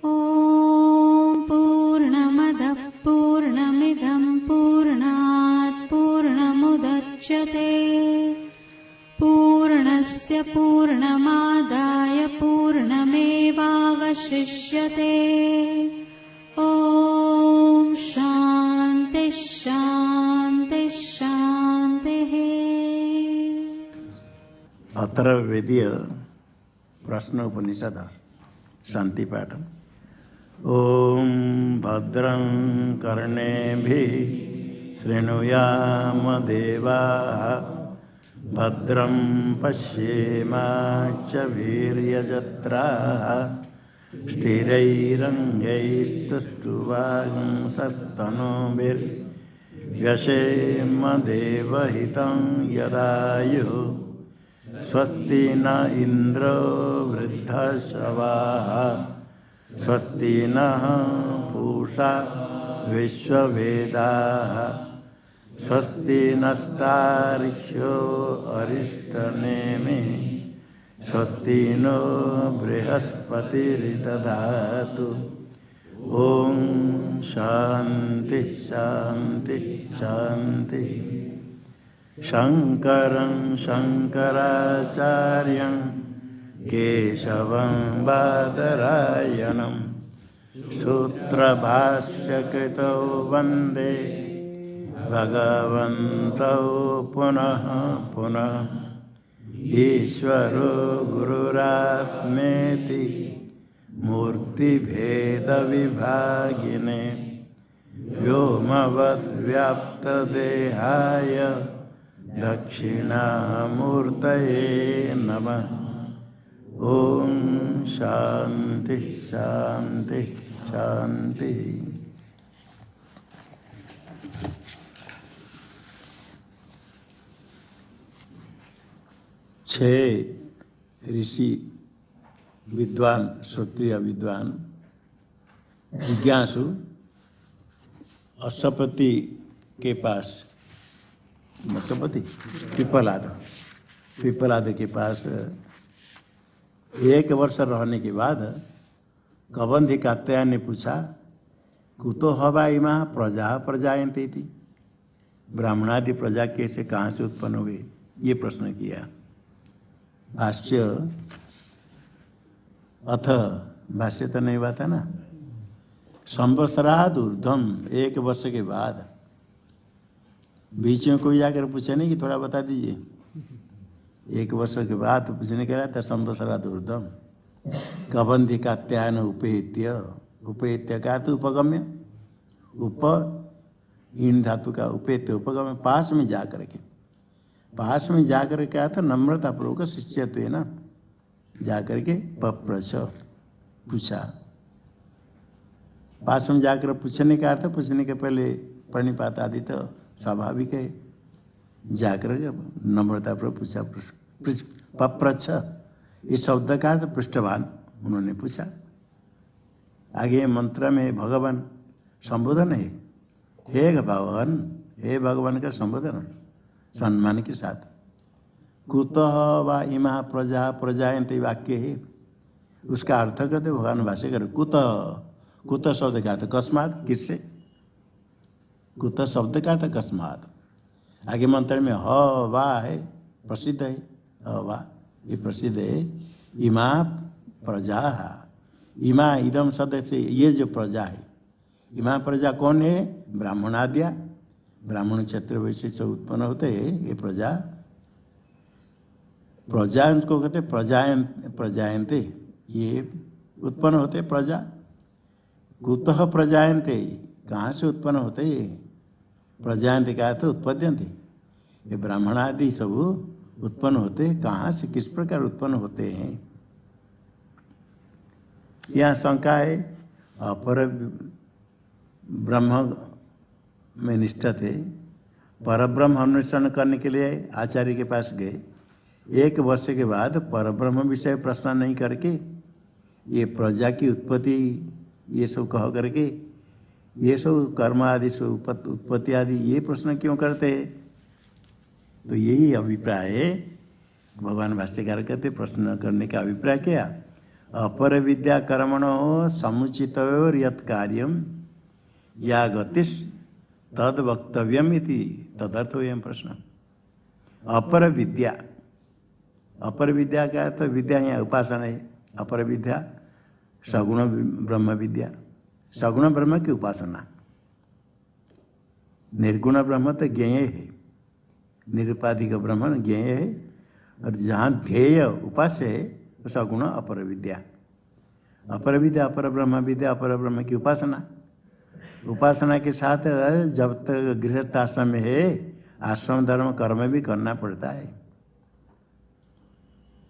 ॐ पूर्णमदः पूर्णमिदं पूर्णात् पूर्णमुदच्यते पूर्णस्य पूर्णमादाय पूर्णमेवावशिष्यते। ॐ शान्ति शान्ति शान्तिः। अथर्ववेदीय प्रश्न उपनिषद शांति पाठ। ओम भद्रं कर्णेभिः शृणुयाम देवाः भद्रं पश्येमाक्षवीर्यजत्राः स्थिरैरङ्गैस्तुष्टुवांसस्तनूभिर्व्यसेम देवहितं यदायुः स्वस्ति न इंद्रो वृद्धश्रवाः स्वस्ति नः पूषा विश्ववेदाः स्वस्ति नस्तार्क्ष्यो अरिष्टनेमिः स्वस्ति नो बृहस्पतिर्दधातु। ओम शांति शांति शांति। शंकरं शंकराचार्यं केशवं बादरायणं सूत्रभाष्यकृतौ वन्दे भगवन्तौ पुनः पुनः। ईश्वरो गुरुरात्मेति मूर्तिभेदविभागिने व्योमवद्व्याप्तदेहाय दक्षिणामूर्तये नमः। ओम शांति शांति शांति। छह ऋषि विद्वान श्रोत्रिय विद्वान जिज्ञासु अश्वपति के पास पिपलाद के पास एक वर्ष रहने के बाद कबंधी कात्यायन ने पूछा कुतो हवा इमा प्रजा प्रजायन्ते थी, ब्राह्मणादि प्रजा कैसे कहाँ से उत्पन्न हुए, ये प्रश्न किया। भाष्य अथ भाष्य तो नहीं हुआ था ना। संवत्सराद ऊर्ध्वम, एक वर्ष के बाद। बीच में कोई जाकर पूछे नहीं कि थोड़ा बता दीजिए। एक वर्ष के बाद पूछने के रहा था संवत्सराद ऊर्ध्वम। कबंधी कात्यायन उपेत्य, उपेत्य का तो उपगम्य, उप इन धातु का उपेत्य उपगम्य, पास में जाकर के, पास में जाकर क्या था नम्रता पूर्वक शिष्यत्व ना जाकर के पप्रछ पूछा। पास में जाकर पूछने का अर्थ, पूछने के पहले प्रणिपात आदि तो स्वाभाविक है। जाकर नम्रता पूर्वक पूछा। पप्रछ इस शब्द का अर्थ पृष्ठवान, उन्होंने पूछा। आगे मंत्र में भगवान संबोधन है, हे भगवान, हे भगवान का संबोधन सम्मान के साथ। कुतः वा इमा प्रजा प्रजायन्ते वाक्य है, उसका अर्थ करते भगवान भाष्यकर। कुतः, कुतः शब्द का अर्थ कस्मात्, किससे। कुतः शब्द का अर्थ कस्मात्। आगे मंत्र में ह वा है, प्रसिद्ध है, ह वा ये प्रसिद्ध है। इमा प्रजा, इमा इदम शब्द से ये जो प्रजा है, इमा प्रजा कौन है, ब्राह्मणाद्या, ब्राह्मण क्षेत्र वैसे से उत्पन्न होते हैं ये प्रजा। प्रजा उनको कहते प्रजायन्ते, ये उत्पन्न होते प्रजा। कुतः प्रजायन्ते, कहाँ से उत्पन्न होते ये। प्रजायन्ते का अर्थ उत्पद्यन्ते, ये ब्राह्मण आदि सब उत्पन्न होते, कहाँ से किस प्रकार उत्पन्न होते हैं। यहाँ शंका है, अपर ब्रह्म में निष्ठा थे, परब्रह्म अन्वेषण करने के लिए आचार्य के पास गए। एक वर्ष के बाद परब्रह्म विषय प्रश्न नहीं करके ये प्रजा की उत्पत्ति ये सब कह करके ये सब कर्म आदि से उत्पत्ति आदि ये प्रश्न क्यों करते हैं। तो यही अभिप्राय है, भगवान भाष्यकार कहते प्रश्न करने का अभिप्राय क्या, अपर विद्या कर्मणो समुचितयोर यत् कार्यम या गतिश तद वक्तव्यम इति तदर्थोयम प्रश्न। अपर विद्या, अपर विद्या क्या है? तो विद्या यहाँ उपासना है। अपर विद्या सगुण ब्रह्म विद्या, सगुण ब्रह्म की उपासना। निर्गुण ब्रह्म तो ज्ञेय है, निरुपाधिक ब्रह्म ज्ञेय है, और जहाँ ध्येय उपास्य है वो सगुण अपर विद्या। अपर विद्या अपर ब्रह्म विद्या, अपर ब्रह्म की उपासना। उपासना के साथ जब तक गृहस्थ आश्रम में है, आश्रम धर्म कर्म भी करना पड़ता है।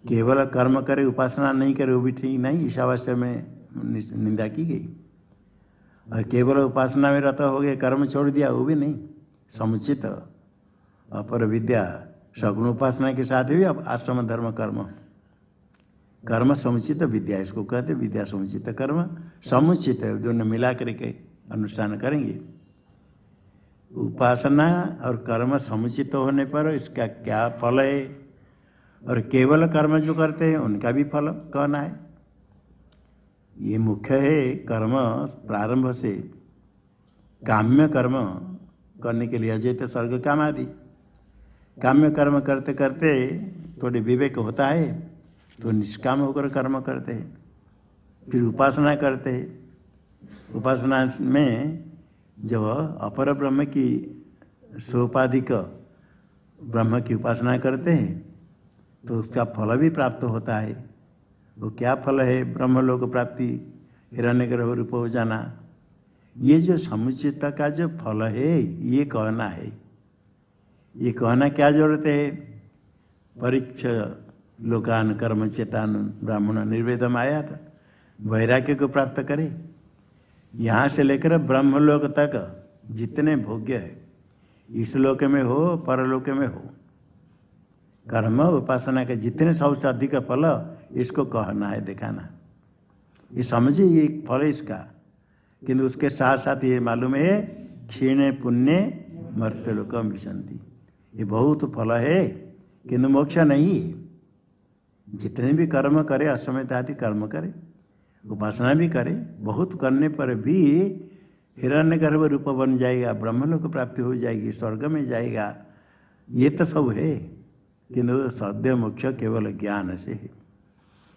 केवल कर्म करे उपासना नहीं करे वो भी ठीक नहीं, ईशावास्य में निंदा की गई। और केवल उपासना में रत हो गए, कर्म छोड़ दिया, वो भी नहीं। समुचित अपर विद्या सगुण उपासना के साथ भी अब आश्रम धर्म कर्म, कर्म समुचित विद्या इसको कहते, विद्या समुचित कर्म। समुचित है दोनों मिला करके अनुष्ठान करेंगे। उपासना और कर्म समुचित होने पर इसका क्या फल है, और केवल कर्म जो करते हैं उनका भी फल कहना है। ये मुख्य है। कर्म प्रारंभ से काम्य कर्म करने के लिए अजैत स्वर्ग काम आदि, काम्य कर्म करते करते थोड़े विवेक होता है तो निष्काम होकर कर्म करते हैं, फिर उपासना करते हैं। उपासना में जब अपर ब्रह्म की सोपाधिक ब्रह्म की उपासना करते हैं तो उसका फल भी प्राप्त होता है। वो क्या फल है? ब्रह्मलोक प्राप्ति, हिरण्यगर्भ रूप हो जाना। ये जो समुचित का जो फल है ये कहना है। ये कहना क्या जरूरत है? परीक्ष लोकान कर्म चेतान ब्राह्मण निर्वेदम आया था, वैराग्य को प्राप्त करे। यहाँ से लेकर ब्रह्मलोक तक जितने भोग्य है, इस लोक में हो परलोक में हो, कर्म उपासना के जितने सबसे अधिक फल इसको कहना है, दिखाना। ये समझिए ये फल इसका, किंतु उसके साथ साथ ये मालूम है क्षीणे पुण्य मर्त्यलोकम विशंति, ये बहुत फल है किंतु मोक्ष नहीं है। जितने भी कर्म करे, असमयता आदि कर्म करे, उपासना भी करे, बहुत करने पर भी हिरण्यगर्भ रूप बन जाएगा, ब्रह्मलोक प्राप्ति हो जाएगी, स्वर्ग में जाएगा, ये तो सब है, किंतु सद्य मोक्ष केवल ज्ञान से है।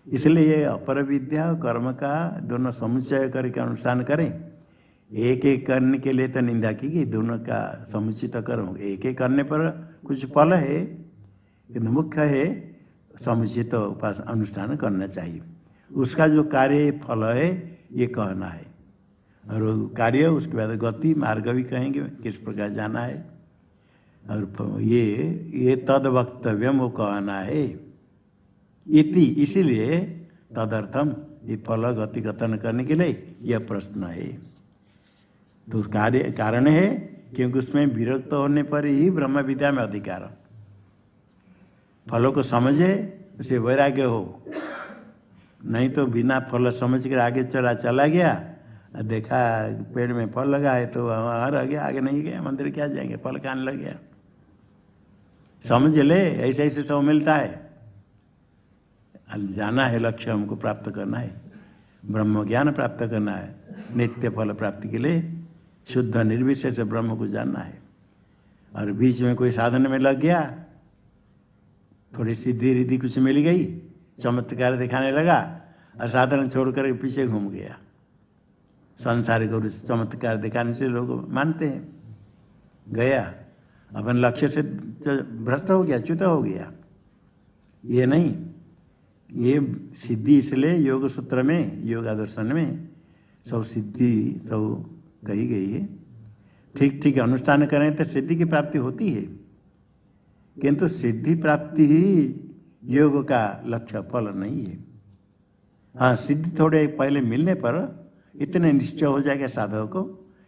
इसलिए अपर विद्या और कर्म का दोनों समुच्चय करके अनुष्ठान करें। एक एक करने के लिए तो निंदा की गई, दोनों का समुचित कर्म एक एक करने पर कुछ फल है, किंतु मुख्य है समुचित उपास अनुष्ठान करना चाहिए। उसका जो कार्य फल है ये कहना है, और वो कार्य उसके बाद गति मार्ग भी कहेंगे किस प्रकार जाना है, और ये तद वक्तव्यम वो कहना है। इति इसीलिए तदर्थम ये फल गति कथन करने के लिए यह प्रश्न है। तो कार्य कारण है क्योंकि उसमें विरक्त होने पर ही ब्रह्म विद्या में अधिकार। फलों को समझे उसे वैराग्य हो, नहीं तो बिना फल समझ कर आगे चला गया, देखा पेड़ में फल लगा है तो वहाँ रह गया, आगे नहीं गया, मंदिर क्या जाएंगे, फल खाने लग गया। समझ ले ऐसे ऐसे सब मिलता है, जाना है, लक्ष्य हमको प्राप्त करना है, ब्रह्म ज्ञान प्राप्त करना है, नित्य फल प्राप्ति के लिए शुद्ध निर्विशेष ब्रह्म को जानना है। और बीच में कोई साधन में लग गया, थोड़ी सिद्धि रिद्धि कुछ मिल गई, चमत्कार दिखाने लगा और साधन छोड़कर पीछे घूम गया। संसारिक और चमत्कार दिखाने से लोग मानते हैं, गया अपन लक्ष्य से भ्रष्ट हो गया, च्युत हो गया। ये नहीं, ये सिद्धि इसलिए योग सूत्र में, योग दर्शन में सब सिद्धि सब कही गई है। ठीक ठीक अनुष्ठान करें तो सिद्धि की प्राप्ति होती है, किंतु सिद्धि प्राप्ति ही योग का लक्ष्य फल नहीं है। हाँ, सिद्धि थोड़े पहले मिलने पर इतने निश्चय हो जाएगा साधक को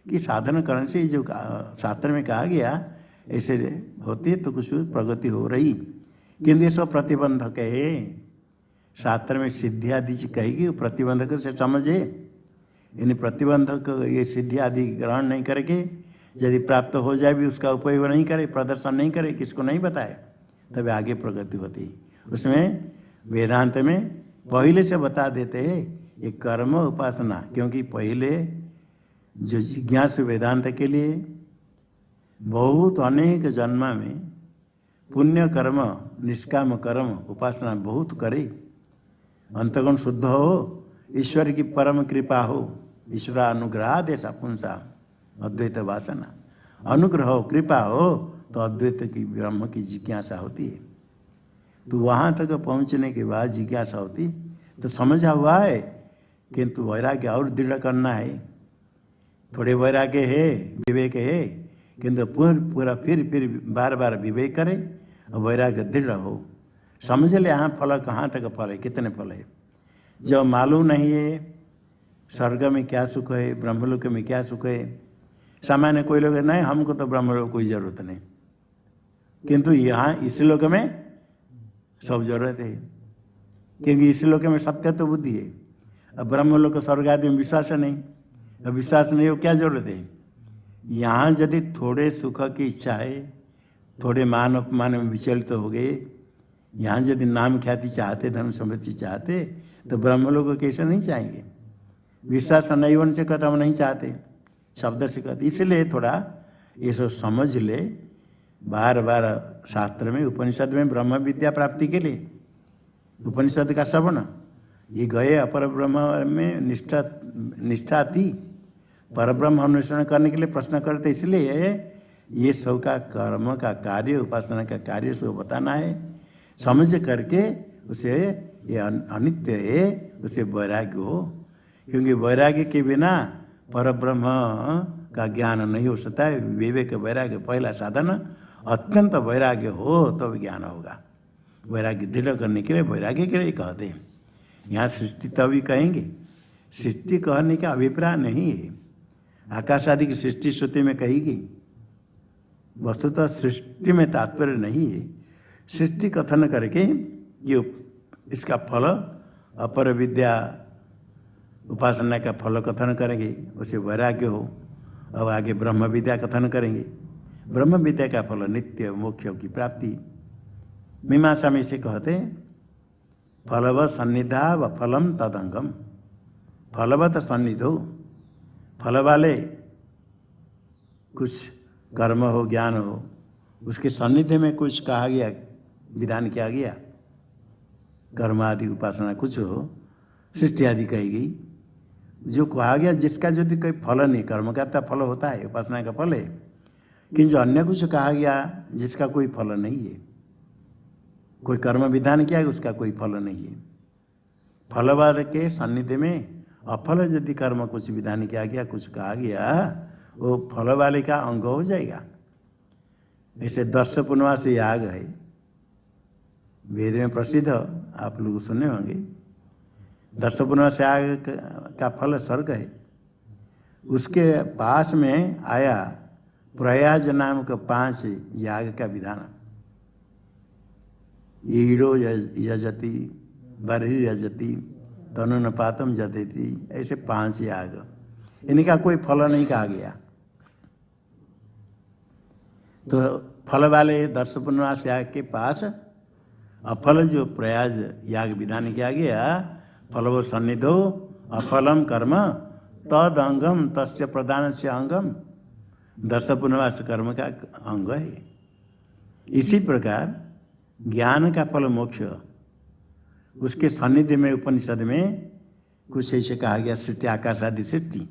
कि साधन करने से जो शास्त्र में कहा गया ऐसे होती है तो कुछ प्रगति हो रही, किंतु ये सब प्रतिबंधक है। शास्त्र में सिद्धि आदि कहेगी, प्रतिबंधक से समझे। इन प्रतिबंधक ये सिद्धि आदि ग्रहण नहीं करके यदि प्राप्त हो जाए भी उसका उपयोग नहीं करे, प्रदर्शन नहीं करे, किसको नहीं बताए, तब आगे प्रगति होती। उसमें वेदांत में पहले से बता देते हैं ये कर्म उपासना, क्योंकि पहले जो जिज्ञासु वेदांत के लिए बहुत अनेक जन्म में पुण्य कर्म निष्काम कर्म उपासना बहुत करे, अंतगुण शुद्ध हो, ईश्वर की परम कृपा हो, ईश्वर अनुग्रह देशा पुंसा अद्वैत वासना, अनुग्रह हो कृपा हो तो अद्वैत की ब्रह्म की जिज्ञासा होती है। तो वहाँ तक पहुँचने के बाद जिज्ञासा होती तो समझा हुआ है, किंतु वैराग्य और दृढ़ करना है। थोड़े वैराग्य है, विवेक है, किंतु पूरा फिर बार बार विवेक करे और वैराग्य दृढ़ हो। समझ ले यहाँ फल कहाँ तक फल है, कितने फल है। जब मालूम नहीं है स्वर्ग में क्या सुख है, ब्रह्मलोक में क्या सुख है, सामान्य कोई लोग नहीं हमको तो ब्रह्मलोक कोई जरूरत नहीं, किंतु यहाँ इस लोक में सब जरूरत है, क्योंकि इस लोक में सत्य तो बुद्धि है। अब ब्रह्मलोक स्वर्ग आदि में विश्वास नहीं, अब विश्वास नहीं हो क्या जरूरत है। यहाँ यदि थोड़े सुख की इच्छा है, थोड़े मान अपमान में विचलित हो गए, यहाँ यदि नाम ख्याति चाहते, धन संपत्ति चाहते, तो ब्रह्मलोक कैसे नहीं चाहेंगे। विश्वास नहीं होने से कहते हम नहीं चाहते, शब्द से कहते। इसलिए थोड़ा ये सब समझ ले। बार बार शास्त्र में उपनिषद में ब्रह्म विद्या प्राप्ति के लिए उपनिषद का श्रवण, ये गए अपर ब्रह्म में निष्ठा थी, पर ब्रह्म अन्वेषण करने के लिए प्रश्न करते, इसलिए ये सब का कर्म का कार्य उपासना का कार्य सब बताना है। समझ करके उसे ये अनित्य है उसे वैराग्य हो, क्योंकि वैराग्य के बिना पर ब्रह्म का ज्ञान नहीं हो सकता है। विवेक वैराग्य पहला साधन, अत्यंत वैराग्य हो तो ज्ञान होगा। वैराग्य दृढ़ करने के लिए वैराग्य के लिए कहते हैं। यहाँ सृष्टि तभी कहेंगे, सृष्टि कहने का अभिप्राय नहीं है आकाश आदि की सृष्टि श्रुति में कहेगी, वस्तुतः सृष्टि में तात्पर्य नहीं है। सृष्टि कथन करके ये इसका फल अपर विद्या उपासना का फल कथन करेंगे, उसे वैराग्य हो। अब आगे ब्रह्म विद्या कथन करेंगे, ब्रह्म विद्या का फल नित्य मोक्ष की प्राप्ति। मीमांसा में से कहते फलवत सन्निधा व फलम तदंगम, फलवत सन्निधो, फल वाले कुछ कर्म हो ज्ञान हो, उसके सन्निधि में कुछ कहा गया, विधान किया गया, कर्म आदि उपासना कुछ हो, सृष्टि आदि कही गई, जो कहा गया जिसका यदि कोई फल नहीं, कर्म का तो फल होता है, उपासना का फल है, किंतु जो अन्य कुछ कहा गया जिसका कोई फल नहीं है, कोई कर्म विधान किया उसका कोई फल नहीं है। फलवाद के सान्निध्य में अफल यदि कर्म कुछ विधान किया गया, कुछ कहा गया, वो फल वाले का अंग हो जाएगा। ऐसे 10 पुनवास याग है, वेद में प्रसिद्ध, आप लोग सुने होंगे। 10 पुनवास याग का फल स्वर्ग है। उसके पास में आया प्रयाज नाम का 5 याग का विधान, ईड़ो यजति, बरही यजति, तनुनपातम जतेति, ऐसे 5 याग, इनका कोई फल नहीं कहा गया। तो फल वाले 10 पुनवास याग के पास अफल जो प्रयाज याग विधान किया गया, फलवो सन्निधो अफलम कर्म तद अंगम तस्य प्रदान से अंगम, 10 पुनवास कर्म का अंग है। इसी प्रकार ज्ञान का फल मोक्ष, उसके सानिध्य में उपनिषद में कुछ ऐसे कहा गया, सृष्टि आकाश आदि सृष्टि,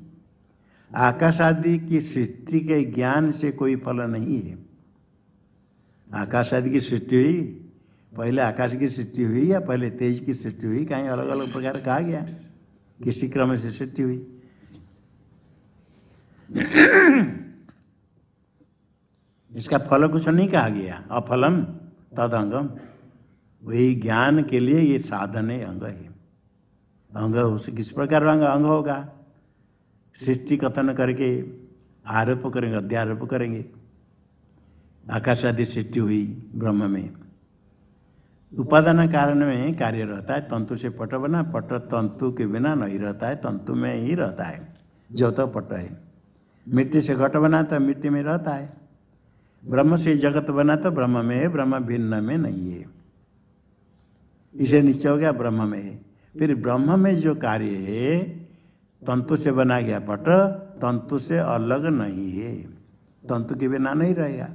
आकाश आदि की सृष्टि के ज्ञान से कोई फल नहीं है। आकाश आदि की सृष्टि हुई, पहले आकाश की सृष्टि हुई या पहले तेज की सृष्टि हुई, कहीं अलग अलग प्रकार कहा गया, किसी क्रम से सृष्टि हुई। इसका फल कुछ नहीं कहा गया, अफलम तदंगम, वही ज्ञान के लिए ये साधन है, अंग है। अंग उसे किस प्रकार अंग होगा, सृष्टि कथन करके आरोप करेंगे, अध्यारोप करेंगे। आकाश आदि सृष्टि हुई ब्रह्म में, उपादान कारण में कार्य रहता है। तंतु से पट बना, पट तंतु के बिना नहीं रहता है, तंतु में ही रहता है जो तो पट है। मिट्टी से घट बना तो मिट्टी में रहता है। ब्रह्म से जगत बना तो ब्रह्म में है, ब्रह्म भिन्न में नहीं है। इसे नीचे हो गया ब्रह्म में है। फिर ब्रह्म में जो कार्य है, तंतु से बना गया पट तंतु से अलग नहीं है, तंतु के बिना नहीं रहेगा।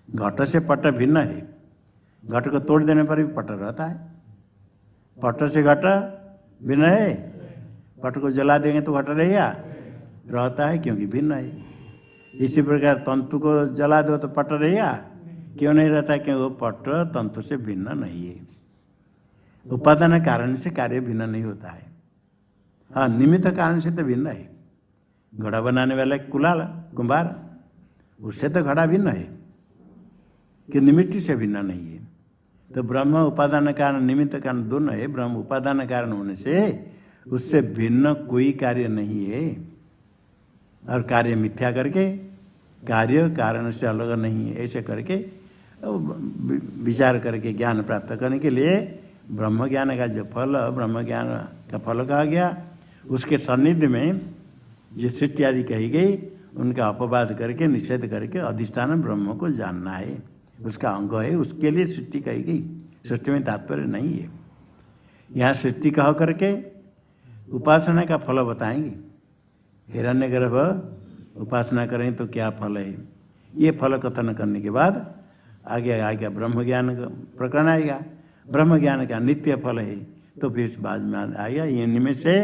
घट से पट भिन्न है, घट को तोड़ देने पर भी पट रहता है। पट से घट भिन्न है, पट को जला देंगे तो घट रहेगा, रहता है क्योंकि भिन्न है। इसी प्रकार तंतु को जला दो तो पट रहेगा, क्यों नहीं रहता? क्योंकि वो पट तंतु से भिन्न नहीं है। उपादान कारण से कार्य भिन्न नहीं होता है। हाँ, निमित्त कारण से तो भिन्न है। घड़ा बनाने वाला कुलाल कुंभार, उससे तो घड़ा भिन्न है कि निमित्त से भिन्न नहीं है। तो ब्रह्म उपादान कारण निमित्त कारण दोनों है। ब्रह्म उपादान कारण होने से उससे भिन्न कोई कार्य नहीं है। और कार्य मिथ्या करके कार्य कारण से अलग नहीं है ऐसे करके विचार करके ज्ञान प्राप्त करने के लिए ब्रह्म ज्ञान का जो फल, ब्रह्म ज्ञान का फल कहा गया, उसके सान्निध्य में जो सृष्टि आदि कही गई उनका अपवाद करके निषेध करके अधिष्ठान ब्रह्म को जानना है, उसका अंग है, उसके लिए सृष्टि कही गई। सृष्टि में तात्पर्य नहीं है। यहाँ सृष्टि कह करके उपासना का फल बताएंगे। हिरण्यगर्भ उपासना करें तो क्या फल है, ये फल कथन करने के बाद आगे आएगा ब्रह्म ज्ञान का प्रकरण आएगा। ब्रह्म ज्ञान का नित्य फल है तो फिर बाद में आएगा इनमें से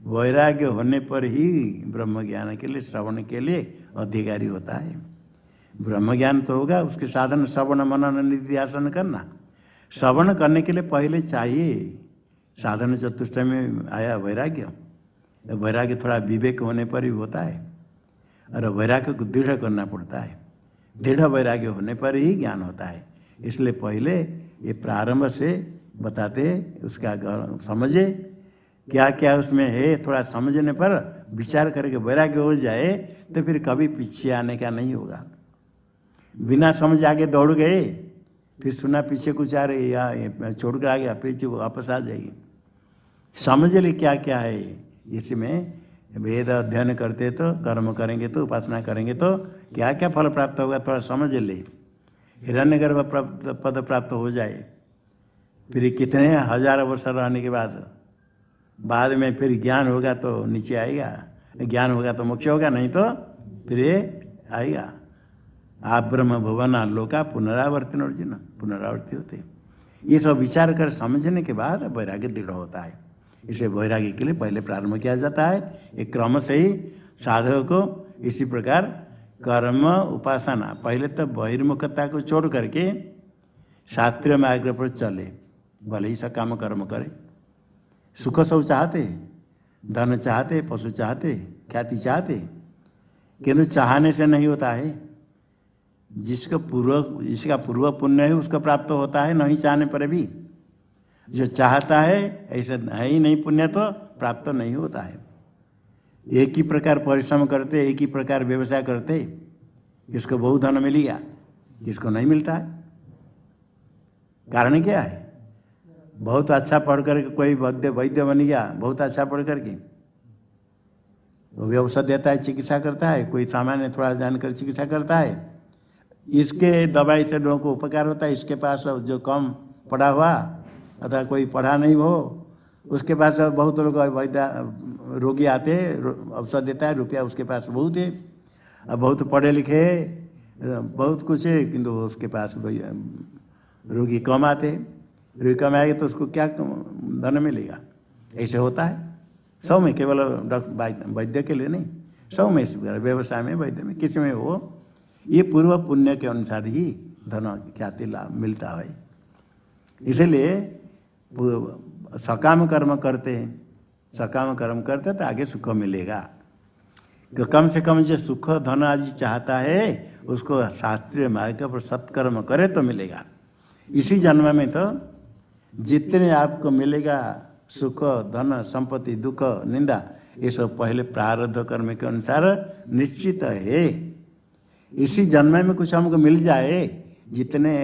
वैराग्य होने पर ही ब्रह्म ज्ञान के लिए श्रवण के लिए अधिकारी होता है। ब्रह्म ज्ञान तो होगा, उसके साधन श्रवण मनन निधिध्यासन करना। श्रवण करने के लिए पहले चाहिए साधन चतुष्टय में आया वैराग्य। वैराग्य थोड़ा विवेक होने पर ही होता है और वैराग्य को दृढ़ करना पड़ता है। दृढ़ वैराग्य होने पर ही ज्ञान होता है। इसलिए पहले ये प्रारंभ से बताते उसका समझे क्या क्या उसमें है, थोड़ा समझने पर विचार करके वैराग्य हो जाए तो फिर कभी पीछे आने का नहीं होगा। बिना समझ आगे दौड़ गए, फिर सुना पीछे कुछ आ रही या छोड़ कर आ गया, पीछे वापस आ जाएगी। समझ ले क्या क्या है इसमें। वेद अध्ययन करते तो कर्म करेंगे तो उपासना करेंगे तो क्या क्या फल प्राप्त होगा थोड़ा समझ ले। हिरण्यगर्भ पद प्राप्त हो जाए, फिर कितने हजार वर्ष रहने के बाद में फिर ज्ञान होगा तो नीचे आएगा, ज्ञान होगा तो मोक्ष होगा, नहीं तो फिर ये आएगा। आप ब्रह्म भुवन लोका पुनरावर्तन अर्जुन, पुनरावर्ती होते। ये सब विचार कर समझने के बाद वैराग्य दृढ़ होता है। इसे वैराग्य के लिए पहले प्रारंभ किया जाता है। एक क्रम से ही साधक को इसी प्रकार कर्म उपासना, पहले तो बहिर्मुखता को छोड़ करके शास्त्रीय मार्ग पर चले, भले ही सब काम कर्म करे। सुख सब चाहते, धन चाहते, पशु चाहते, ख्याति चाहते, किंतु चाहने से नहीं होता है। जिसका पूर्व पुण्य है उसको प्राप्त होता है, नहीं चाहने पर भी। जो चाहता है ऐसा है ही नहीं पुण्य तो प्राप्त नहीं होता है। एक ही प्रकार परिश्रम करते, एक ही प्रकार व्यवसाय करते, किसको बहुत धन मिलेगा, किसको नहीं मिलता है। कारण क्या है? बहुत अच्छा पढ़ करके कोई वैद्य बन गया, बहुत अच्छा पढ़ करके वो व्यवसाय देता है, चिकित्सा करता है। कोई सामान्य थोड़ा जानकर चिकित्सा करता है, इसके दवाई से लोगों को उपकार होता है। इसके पास जो कम पढ़ा हुआ अथवा कोई पढ़ा नहीं हो, उसके पास बहुत लोग वैद्य रोगी आते, औषध देता है, रुपया उसके पास बहुत है। अब बहुत पढ़े लिखे बहुत कुछ है, किंतु उसके पास रोगी कम आते। रोगी कम आएगा तो उसको क्या धन मिलेगा? ऐसे होता है। सब में, केवल वैद्य के लिए नहीं, सब में, व्यवसाय में, वैद्य में, किसी में हो, ये पूर्व पुण्य के अनुसार ही धन ख्याति लाभ मिलता है। इसलिए सकाम कर्म करते हैं, सकाम कर्म करते तो आगे सुख मिलेगा। तो कम से कम जो सुख धन आदि चाहता है उसको शास्त्रीय मार्ग पर सत्कर्म करे तो मिलेगा। इसी जन्म में तो जितने आपको मिलेगा सुख धन संपत्ति दुख निंदा, ये सब पहले प्रारब्ध कर्म के अनुसार निश्चित है। इसी जन्म में कुछ हमको मिल जाए, जितने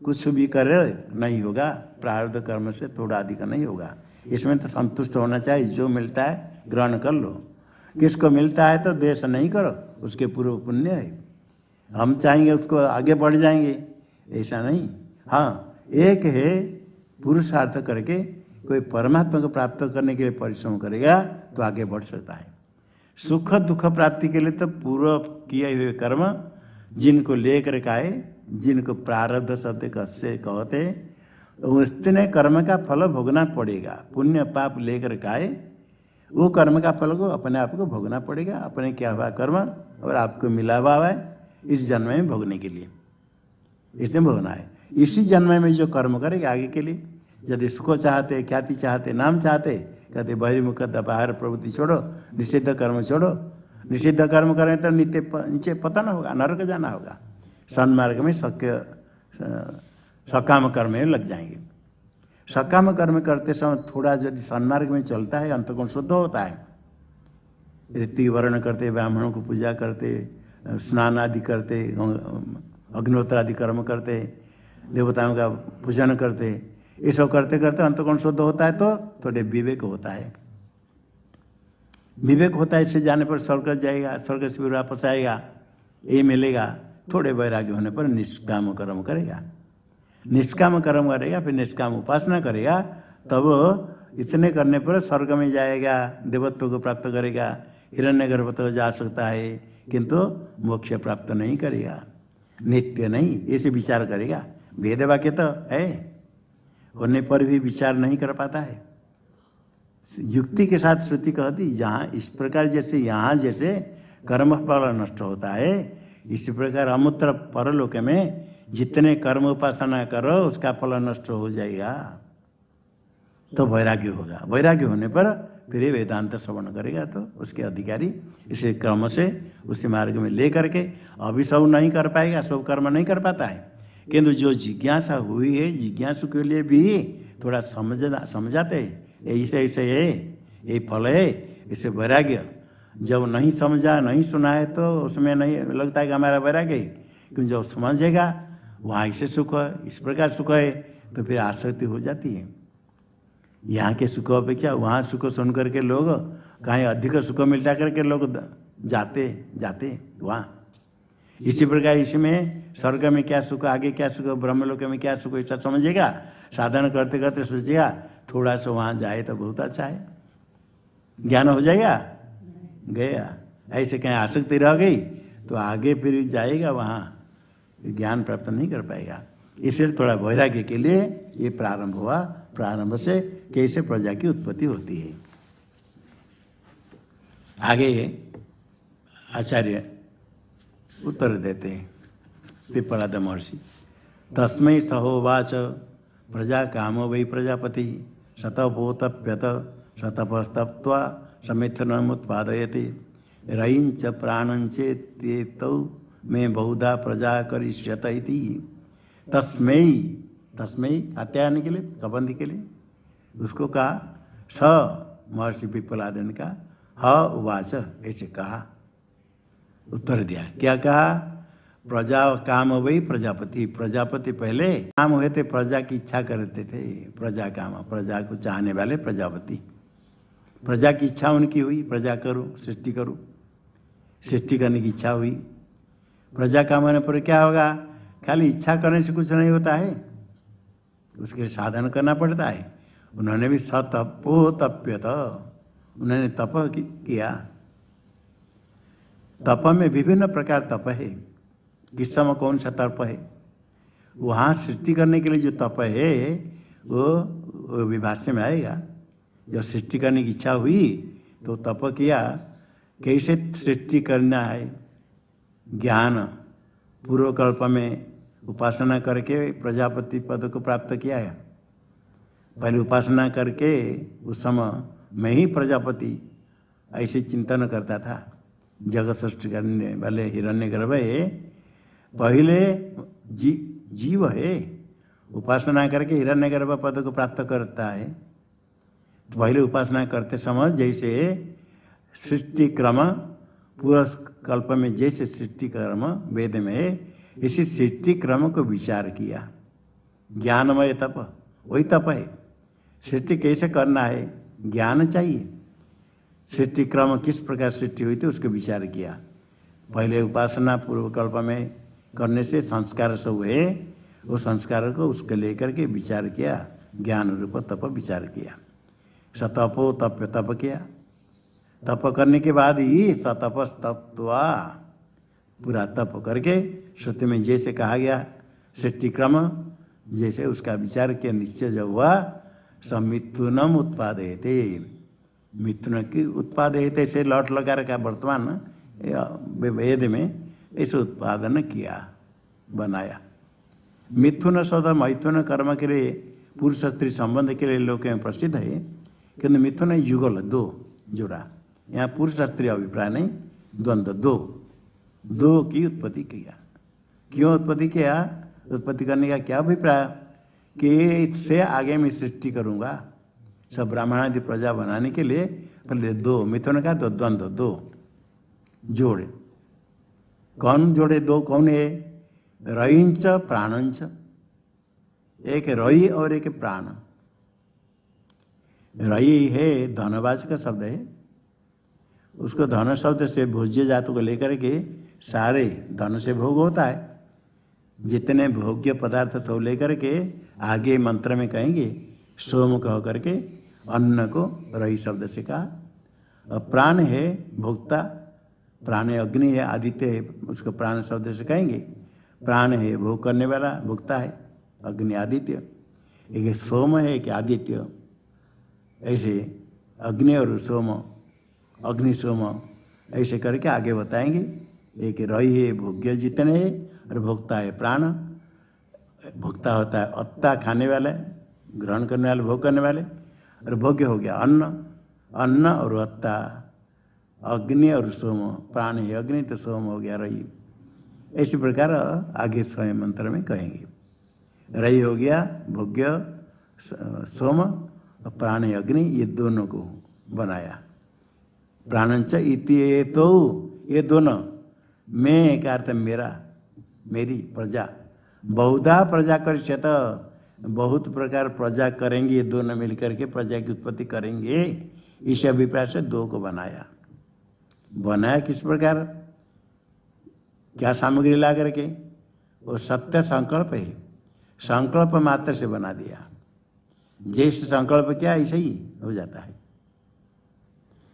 कुछ भी करे नहीं होगा, प्रारब्ध कर्म से थोड़ा अधिक नहीं होगा। इसमें तो संतुष्ट होना चाहिए, जो मिलता है ग्रहण कर लो। किसको मिलता है तो द्वेष नहीं करो, उसके पूर्व पुण्य है। हम चाहेंगे उसको आगे बढ़ जाएंगे, ऐसा नहीं। हाँ, एक है पुरुषार्थ करके कोई परमात्मा को प्राप्त करने के लिए परिश्रम करेगा तो आगे बढ़ सकता है। सुख दुख प्राप्ति के लिए तो पूर्व किए हुए कर्म जिनको लेकर के आए, जिनको प्रारब्ध शब्द से कहते, उसने कर्म का फल भोगना पड़ेगा। पुण्य पाप लेकर के आए, वो कर्म का फल को अपने आप को भोगना पड़ेगा। अपने क्या हुआ कर्म और आपको मिला हुआ है इस जन्म में भोगने के लिए, इसमें भोगना है। इसी जन्म में जो कर्म करेगा आगे के लिए, यदि सुख चाहते, ख्याति चाहते, नाम चाहते, कहते बहिर्मुख बाहर प्रवृत्ति छोड़ो, निषिद्ध कर्म छोड़ो। निषिद्ध कर्म करें तो नीचे पतन होगा, नरक जाना होगा। सन्मार्ग में सकाम कर्म में लग जाएंगे। सकाम कर्म करते समय थोड़ा यदि सन्मार्ग में चलता है, अंतःकरण शुद्ध होता है। ऋतु वर्ण करते, ब्राह्मणों को पूजा करते, स्नान आदि करते, अग्निहोत्र आदि कर्म करते, देवताओं का पूजन करते, ये सब करते करते अंतःकरण शुद्ध होता है तो थोड़े विवेक होता है। विवेक होता है, इससे जाने पर स्वर्ग जाएगा, स्वर्ग से फिर वापस आएगा, ये मिलेगा। थोड़े वैराग्य होने पर निष्काम कर्म करेगा। निष्काम कर्म करेगा, फिर निष्काम उपासना करेगा, तब इतने करने पर स्वर्ग में जाएगा, देवत्व को प्राप्त करेगा, हिरण्यगर्भ तो जा सकता है, किंतु मोक्ष प्राप्त नहीं करेगा, नित्य नहीं, ऐसे विचार करेगा। वेद वाक्य तो है, होने पर भी विचार नहीं कर पाता है। युक्ति के साथ श्रुति कहती, जहाँ इस प्रकार जैसे यहाँ जैसे कर्म फल नष्ट होता है, इसी प्रकार अमूत्र परलोक में जितने कर्म उपासना करो उसका फल नष्ट हो जाएगा, तो वैराग्य होगा। वैराग्य होने पर फिर वेदांत श्रवण करेगा तो उसके अधिकारी इसे क्रम से उसी मार्ग में ले करके, अभी सब नहीं कर पाएगा, सब कर्म नहीं कर पाता है, किंतु जो जिज्ञासा हुई है, जिज्ञासु के लिए भी थोड़ा समझाते, ऐसे ऐसे है, ये फल है, इसे वैराग्य। जब नहीं समझा, नहीं सुना है तो उसमें नहीं लगता है कि हमारा वैराग्य है, क्योंकि जब समझेगा वहाँ ऐसे सुख है, इस प्रकार सुख है, तो फिर आसक्ति हो जाती है। यहाँ के सुख अपेक्षा वहाँ सुख सुन करके लोग कहीं अधिक सुख मिलता करके लोग जाते वहाँ। इसी प्रकार इसमें स्वर्ग में क्या सुख, आगे क्या सुख, ब्रह्मलोक में क्या सुख, ऐसा समझेगा। साधन करते करते सोचेगा थोड़ा सा वहाँ जाए तो बहुत अच्छा है, ज्ञान हो जाएगा, गया। ऐसे कहीं आसक्ति रह गई तो आगे फिर जाएगा वहाँ, ज्ञान प्राप्त नहीं कर पाएगा। इसलिए थोड़ा वैराग्य के लिए ये प्रारंभ हुआ। प्रारंभ से कैसे प्रजा की उत्पत्ति होती है। आगे आचार्य उत्तर देते हैं, पिप्पलाद महर्षि। तस्मै सहोवाच प्रजा कामो वै प्रजापति शतभूतप्यत शतपस्तप्त्वा समिथनमुत्पादयति रयिंच प्राणंचेत्येतौ में बहुधा प्रजा करिष्यत इति। तस्मै, तस्मै कात्यायन के लिए, कबंधी के लिए उसको कहा। स महर्षि पिप्पलाद ने कहा, ह उवाच, ऐसे कहा, उत्तर दिया। क्या कहा? प्रजा काम वही प्रजापति। प्रजापति पहले काम हुए थे, प्रजा की इच्छा करते थे, प्रजा काम, प्रजा को चाहने वाले प्रजापति। प्रजा की इच्छा उनकी हुई, प्रजा करो, सृष्टि करो, सृष्टि करने की इच्छा हुई। प्रजा काम होने पर क्या होगा? खाली इच्छा करने से कुछ नहीं होता है, उसके लिए साधन करना पड़ता है। उन्होंने भी सतपो तप्यत, उन्होंने तप किया। तप में विभिन्न प्रकार तप है, किस समय कौन सा तप है। वहाँ सृष्टि करने के लिए जो तप है वो विभाष्य में आएगा। जब सृष्टि करने की इच्छा हुई तो तप किया, कैसे सृष्टि करना है। ज्ञान पूर्व कल्प में उपासना करके प्रजापति पद को प्राप्त किया है। पहले उपासना करके उस समय मैं ही प्रजापति ऐसे चिंतन करता था। जगत सृष्टि करने वाले हिरण्यगर्भ है, पहले जीव है, उपासना करके हिरण्यगर्भ पद को प्राप्त करता है। तो पहले उपासना करते समय जैसे सृष्टि क्रम पूर्व कल्प में जैसे सृष्टि क्रम वेद में है, इसी सृष्टि क्रम को विचार किया। ज्ञानमय तप, वही तप है। सृष्टि कैसे करना है, ज्ञान चाहिए। सृष्टि क्रम किस प्रकार सृष्टि हुई थी उसको विचार किया। पहले उपासना पूर्व कल्प में करने से संस्कार सब है, वो संस्कार को उसको लेकर के विचार किया, ज्ञान रूप तप विचार किया। सतपो तप्य तप किया, तप करने के बाद ही सतपस तप्त्वा, पूरा तप करके श्रुति में जैसे कहा गया सृष्टि क्रम जैसे उसका विचार किया, निश्चय जब हुआ समिथुनम उत्पादयते, मिथुन की उत्पादयते से लौट लगा रखा वर्तमान वेद में, इसे उत्पादन किया बनाया। मिथुन शब्द मैथुन कर्म के लिए पुरुष स्त्री संबंध के लिए लोक में प्रसिद्ध है, किंतु मिथुन युगल दो जोड़ा, यहाँ पुरुष स्त्री अभिप्राय नहीं, द्वंद्व दो की उत्पत्ति किया। क्यों उत्पत्ति किया? उत्पत्ति करने का क्या अभिप्राय कि इससे आगे मैं सृष्टि करूँगा, सब ब्राह्मण आदि प्रजा बनाने के लिए पहले दो मिथुन का तो द्वंद्व दो जोड़े। कौन जोड़े दो? कौन है? रईंच प्राणंच, एक रई और एक प्राण। रई है धनवाच का शब्द है, उसको धन शब्द से भोज्य जातों को लेकर के सारे धन से भोग होता है, जितने भोग्य पदार्थ सब लेकर के आगे मंत्र में कहेंगे सोम कह करके अन्न को रई शब्द से कहा। और प्राण है भोक्ता, प्राण है अग्नि है आदित्य है, उसको प्राण शब्द से कहेंगे। प्राण है भोग करने वाला, भोक्ता है अग्नि आदित्य, एक सोम है एक आदित्य, ऐसे अग्नि और सोम, अग्नि सोम ऐसे करके आगे बताएंगे। एक रई है भोग्य जितने है और भोक्ता है प्राण। भोक्ता होता है अत्ता खाने वाला, ग्रहण करने वाले, भोग करने वाले, और भोग्य हो गया अन्न, अन्न और अत्ता, अग्नि और सोम, प्राण है अग्नि तो सोम हो गया रई। इसी प्रकार आगे स्वयं मंत्र में कहेंगे। रई हो गया भोग्य सोम और प्राण है अग्नि, ये दोनों को बनाया। प्राणंच इति ये तो, ये दोनों, मैं क्या अर्थ मेरा, मेरी प्रजा, बहुधा प्रजा करिष्यत, बहुत प्रकार प्रजा करेंगे, ये दोनों मिलकर के प्रजा की उत्पत्ति करेंगे। इस अभिप्राय से दो को बनाया। बनाया किस प्रकार? क्या सामग्री ला करके? वो सत्य संकल्प है, संकल्प मात्र से बना दिया। जैसे संकल्प किया ऐसे ही हो जाता है।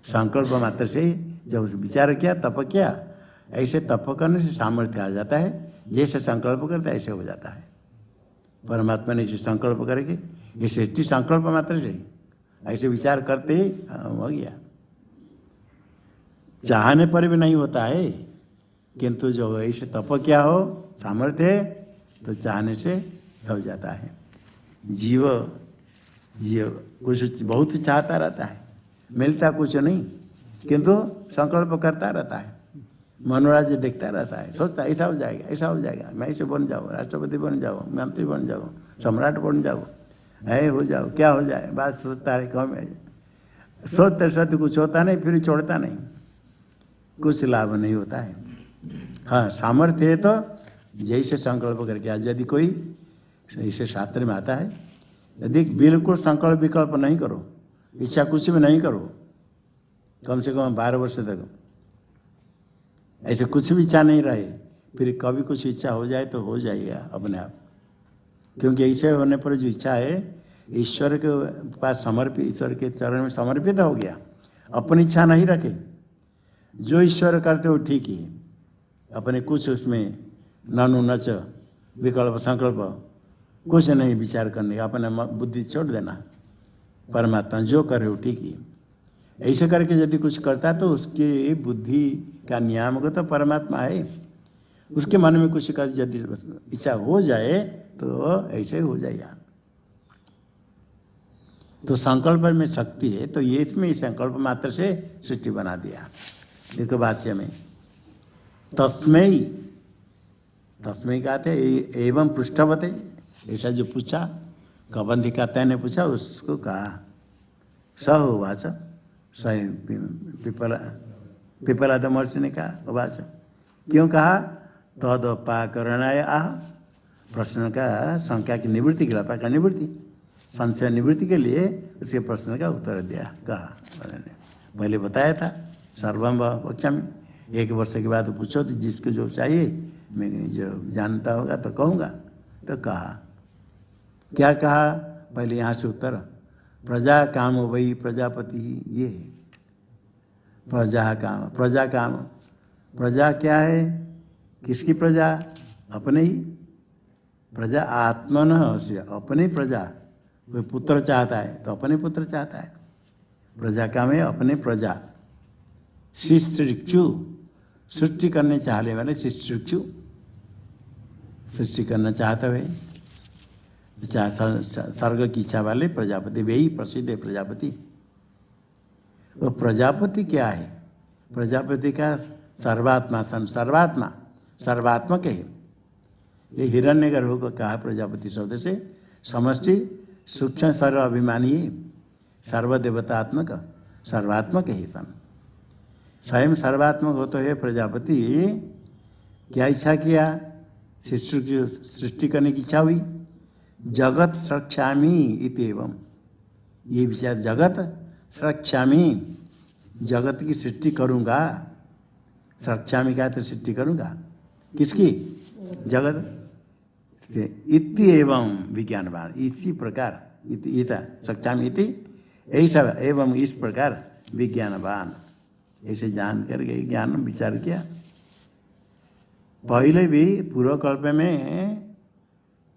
संकल्प मात्र से जब विचार किया, तप किया, ऐसे तप करने से सामर्थ्य आ जाता है। जैसे संकल्प करते ऐसे हो जाता है। परमात्मा ने इसे संकल्प करके, ये सृष्टि संकल्प मात्र से, ऐसे विचार करते ही हो गया। चाहने पर भी नहीं होता है, किंतु जो ऐसे तप क्या हो सामर्थ्य है तो चाहने से हो जाता है। जीव कुछ बहुत चाहता रहता है, मिलता कुछ नहीं, किंतु संकल्प करता रहता है, मनोराज्य देखता रहता है, सोचता ऐसा हो जाएगा, ऐसा हो जाएगा, मैं ऐसे बन जाऊँ, राष्ट्रपति बन जाऊँ, मंत्री बन जाऊँ, सम्राट बन जाऊँ, है हो जाओ, क्या हो जाए, बात सोचता है। कम है, सोचते सोचते कुछ होता नहीं, फिर छोड़ता नहीं, कुछ लाभ नहीं होता है। हाँ, सामर्थ्य है तो जैसे संकल्प करके आज, यदि कोई ऐसे शास्त्र में आता है, यदि बिल्कुल संकल्प विकल्प नहीं करो, इच्छा कुछ भी नहीं करो, कम से कम 12 वर्ष तक ऐसे कुछ भी इच्छा नहीं रहे, फिर कभी कुछ इच्छा हो जाए तो हो जाएगा अपने आप। क्योंकि ऐसे होने पर जो इच्छा है ईश्वर के पास समर्पित, ईश्वर के चरण में समर्पित हो गया, अपनी इच्छा नहीं रखे, जो ईश्वर करते हो ठीक ही, अपने कुछ उसमें नानु नच विकल्प संकल्प कुछ नहीं विचार करने का, अपने बुद्धि छोड़ देना, परमात्मा जो करे हो ठीक ही। ऐसे करके यदि कुछ करता है तो उसके बुद्धि का नियामक तो परमात्मा है, उसके मन में कुछ का यदि इच्छा हो जाए तो ऐसे हो जाएगा। तो संकल्प में शक्ति है, तो ये इसमें संकल्प मात्र से सृष्टि बना दिया। देखो भाष्य में तस्मै, तस्मै कहते एवं पृष्ठवते, ऐसा जो पूछा कबंधी कहते ने पूछा, उसको कहा स उवाच, स्वयं पिपलाद महर्षि ने कहा उवाच। क्यों कहा? तदपाकरणाय आह, प्रश्न का संख्या की निवृत्ति के लिए, अपाकर निवृत्ति, संशय निवृत्ति के लिए उसके प्रश्न का उत्तर दिया। कहा पहले बताया था सर्वम वक्ष्यामि, 1 वर्ष के बाद पूछो तो जिसको जो चाहिए मैं जो जानता होगा तो कहूँगा। तो कहा क्या कहा? पहले यहाँ से उत्तर। प्रजा काम वही प्रजापति, ये है प्रजा काम। प्रजा काम, प्रजा क्या है? किसकी प्रजा? अपने ही प्रजा। आत्मन से अपने प्रजा। कोई पुत्र चाहता है तो अपने पुत्र चाहता है। प्रजा काम है अपने प्रजा। शिष्टृक्षु, सृष्टि करने चाहने वाले शिष्टृक्षु, सृष्टि करना चाहता है। स्वर्ग की इच्छा वाले प्रजापति, वे ही प्रसिद्ध है प्रजापति। वो प्रजापति क्या है? प्रजापति का सर्वात्मा, सर्वात्मा, सर्वात्मक है। ये हिरण्यगर्भ को कहा प्रजापति शब्द से। समष्टि सूक्ष्म सर्व अभिमानी है, सर्वदेवतात्मक, सर्वात्मक है सन। स्वयं सर्वात्मक हो तो है प्रजापति। क्या इच्छा किया? सृष्टि करने की इच्छा हुई। जगत स्रक्ष्यामि इत्येवं, ये विचार, जगत स्रक्ष्यामि, जगत की सृष्टि करूँगा। स्रक्ष्यामि का तो सृष्टि करूँगा, किसकी? जगत। इत्येवं विज्ञानवान, इसी प्रकार, ऐसा स्रक्ष्यामि इति, ऐसा एवं इस प्रकार विज्ञानवान, ऐसे जान करके ज्ञान विचार किया। पहले भी पूर्व कल्प में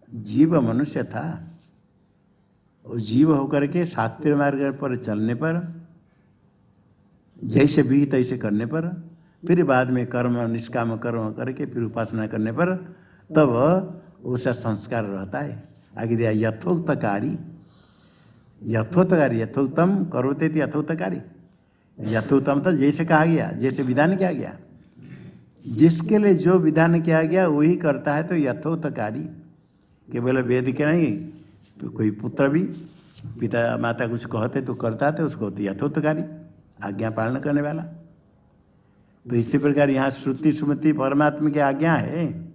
जीव मनुष्य था, और जीव होकर के शास्त्रीय मार्ग पर चलने पर, जैसे भी तैसे करने पर, फिर बाद में कर्म निष्काम कर्म करके फिर उपासना करने पर, तब उसका संस्कार रहता है। आगे दिया यथोक्तकारी, यथोक्तकारी, यथोक्तम करोते थे यथोक्तकारी। यथोक्तम तो जैसे कहा गया, जैसे विधान किया गया, जिसके लिए जो विधान किया गया वही करता है, तो यथोक्तकारी। केवल वेद के नहीं, कोई पुत्र भी पिता माता कुछ कहते तो करता है, तो उसको यथोक्तकारी, आज्ञा पालन करने वाला। तो इसी प्रकार यहाँ श्रुति स्मृति परमात्मा की आज्ञा है,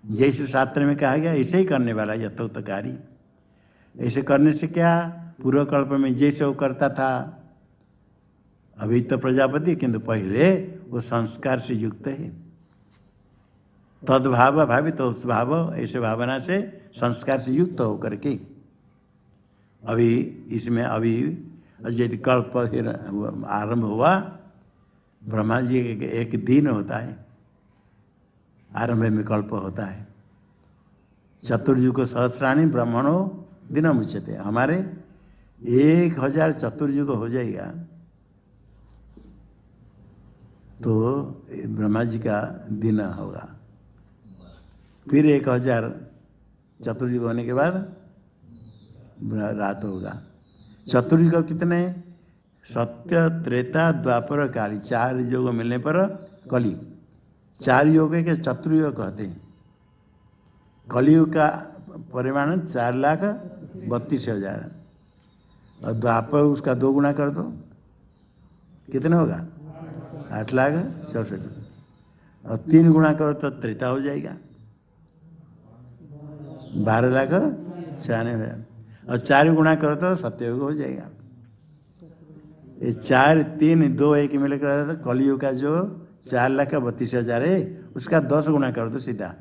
जैसे शास्त्र में कहा गया ऐसे ही करने वाला यथोक्तकारी। ऐसे करने से क्या? पूर्व कल्प में जैसे वो करता था, अभी तो प्रजापति, किंतु पहले वो संस्कार से युक्त है। तद्भाव भावी, तो उस भाव, ऐसे भावना से संस्कार से युक्त होकर के अभी इसमें अभी यदि कल्प आरंभ हुआ, ब्रह्मा जी एक दिन होता है, आरंभ में कल्प होता है। चतुर्युग सहस्राणी ब्रह्मणो दिनम उच्यते, हमारे 1000 चतुर्युग हो जाएगा तो ब्रह्मा जी का दिन होगा। फिर 1000 चतुर्युग होने के बाद रात होगा। चतुर्युग कितने? सत्य, त्रेता, द्वापर, काली, 4 युग मिलने पर कलयुग। 4 युग के चतुर्युग कहते हैं। कलयुग का परिमाण 4,32,000, और द्वापर उसका 2 गुना कर दो, कितना होगा? 8,64,000, और 3 गुना करो तो त्रेता हो जाएगा, 12,96,000, और 4 गुना करो तो सत्ययुग हो जाएगा। ये 4, 3, 2, 1 मिलकर कलयुग का जो 4,32,000 है, उसका 10 गुना कर दो, सीधा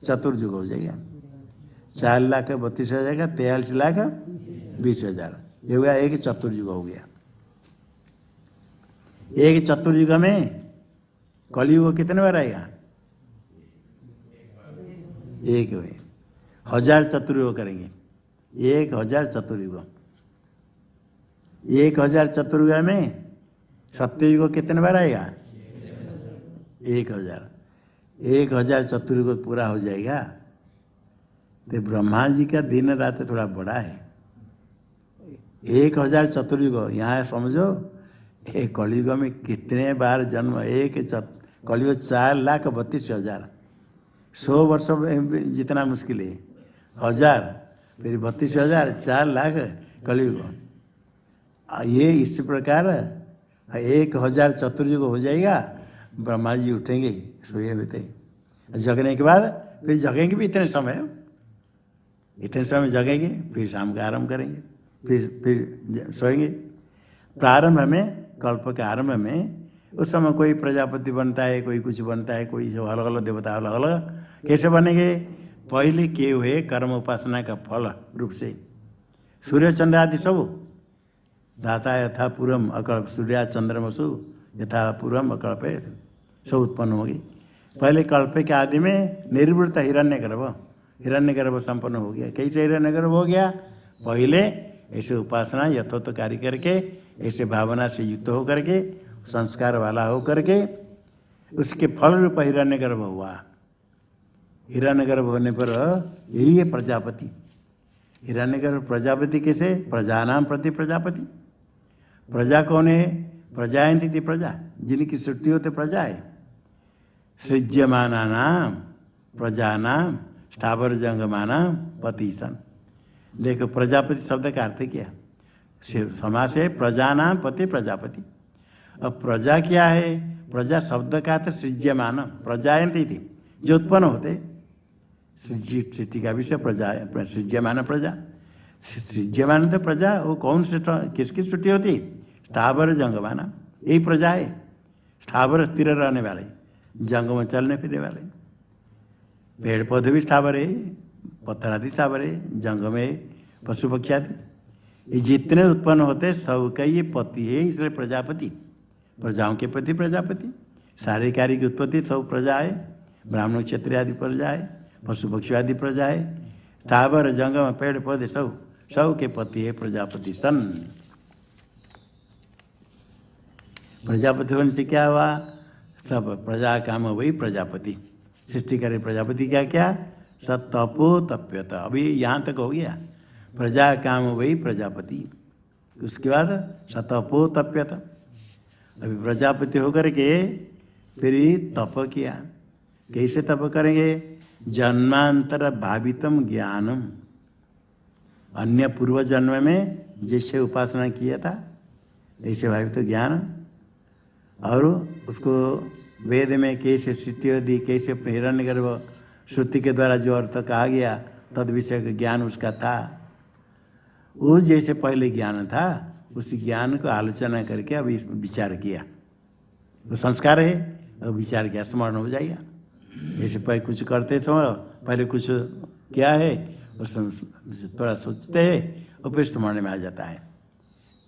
चतुर्युग हो जाएगा। 4,32,000 का 43,20,000, ये हुआ एक चतुर्युग हो गया। एक चतुर्युग में कलयुग कितने बार आएगा? एक हुए। 1000 चतुर्युग करेंगे, 1000 चतुर्युग। 1000 चतुर्युग में सत्ययुग कितने बार आएगा? 1000। 1000 चतुर्युग पूरा हो जाएगा तो ब्रह्मा जी का दिन रात थोड़ा बड़ा है। 1000 चतुर्युग, यहाँ समझो एक कलयुग में कितने बार जन्म। कलयुग 4,32,000, 100 वर्ष में जितना मुश्किल है, 1000 फिर 32,000, 4 लाख कलयुग। ये इस प्रकार 1000 चतुर्युग हो जाएगा। ब्रह्मा जी उठेंगे सोए हुए थे, जगने के बाद फिर जगेंगे भी इतने समय जगेंगे, फिर शाम का आरंभ करेंगे, फिर सोएंगे। प्रारंभ में, कल्प के आरंभ में, उस समय कोई प्रजापति बनता है, कोई कुछ बनता है, कोई अलग अलग देवता अलग अलग। कैसे बनेंगे? पहले किए हुए कर्म उपासना का फल रूप से सूर्य चंद्र आदि सब धाता यथा पूर्वम अकल्प सूर्या चंद्रमसु यथा पूर्वम अकल्प सब उत्पन्न होगी। पहले कल्प के आदि में निर्वृत्त हिरण्यगर्भ संपन्न हो गया। कैसे हिरण्यगर्भ हो गया? पहले ऐसे उपासना यथोक्त कार्य करके ऐसे भावना से युक्त हो करके संस्कार वाला हो करके उसके फल रूप हिरण्यगर्भ हुआ। हिरण्यगर्भ होने पर यही है प्रजापति। हिरण्यगर्भ प्रजापति कैसे? प्रजानाम प्रति प्रजापति। प्रजा कौन है? प्रजायन्ति प्रजा, जिनकी सृष्टि होते प्रजा है। सृज्यमाना नाम प्रजानाम स्थावर जंगमानाम पति सन। देखो प्रजापति शब्द का अर्थ क्या? समास है प्रजानाम पति प्रजापति। अब प्रजा क्या है? प्रजा शब्द का अर्थ सृज्यमान, प्रजायन्ति थी जो उत्पन्न होते। सृष्टि का विषय प्रजा है, सृज्यमान प्रजा। सृज्यमान तो प्रजा वो कौन से किसकी सृष्टि होती? स्थावर जंगमाना, यही प्रजा है। स्थावर स्थिर रहने वाले, जंग में चलने फिरने वाले। पेड़ पौधे भी स्थावर है, पत्थर आदि स्थावर है, जंग में पशु पक्षी आदि ये जितने उत्पन्न होते सबका ये पति है, इसलिए प्रजापति। प्रजाओं के प्रति प्रजापति। सारे कार्य की उत्पत्ति सब प्रजा है। ब्राह्मण क्षत्रिय आदि प्रजा है, पशु पक्षी आदि प्रजा है। स्थावर जंगम पेड़ पौधे सब के पति है प्रजापति सन। प्रजापति होने से क्या हुआ? सब प्रजा काम वही प्रजापति। सृष्टि करे प्रजापति क्या क्या? सतपो तप्यत। अभी यहाँ तक हो गया प्रजा काम वही प्रजापति। उसके बाद सतपो तप्यत। अभी प्रजापति होकर के फिर तप किया। कैसे तप करेंगे? जन्मांतर भावितम ज्ञानम। अन्य पूर्व जन्म में जैसे उपासना किया था ऐसे भावित ज्ञान, और उसको वेद में कैसे सृष्टि दी, कैसे हिरण्यगर्भ श्रुति के द्वारा जो अर्थ कहा गया तद विषय का ज्ञान उसका था। वो जैसे पहले ज्ञान था उसी ज्ञान को आलोचना करके अभी विचार किया। वो संस्कार है, और विचार किया, स्मरण हो जाएगा। जैसे पहले कुछ करते समय पहले कुछ क्या है थोड़ा सोचते हैं और फिर स्मरण में आ जाता है।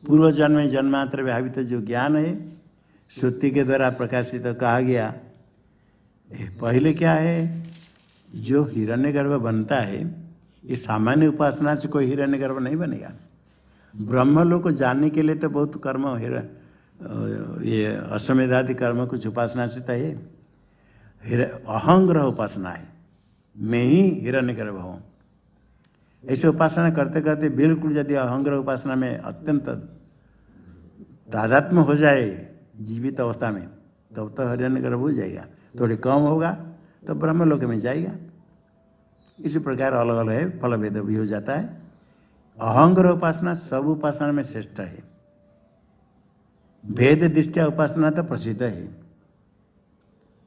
पूर्व जन्म में जन्मांतर भावित जो ज्ञान है श्रुति के द्वारा प्रकाशित तो कहा गया। पहले क्या है? जो हिरण्यगर्भ बनता है ये सामान्य उपासना से कोई हिरण्यगर्भ नहीं बनेगा। ब्रह्म लोग को जानने के लिए तो बहुत कर्म ये अश्वमेध आदि कर्म कुछ उपासना से तो है। अहंग्रह उपासना है, मैं ही हिरण्यगर्भ हूँ। ऐसे उपासना करते करते बिल्कुल यदि अहंग्रह उपासना में अत्यंत तादात्म्य हो जाए जीवित अवस्था में तब तो हिरण्यगर्भ हो जाएगा। थोड़ी कम होगा तो ब्रह्मलोक में जाएगा। इसी प्रकार अलग अलग है, फल भेद भी हो जाता है। अहंग्रह उपासना सब उपासना में श्रेष्ठ है। भेद दृष्टिया उपासना तो प्रसिद्ध है।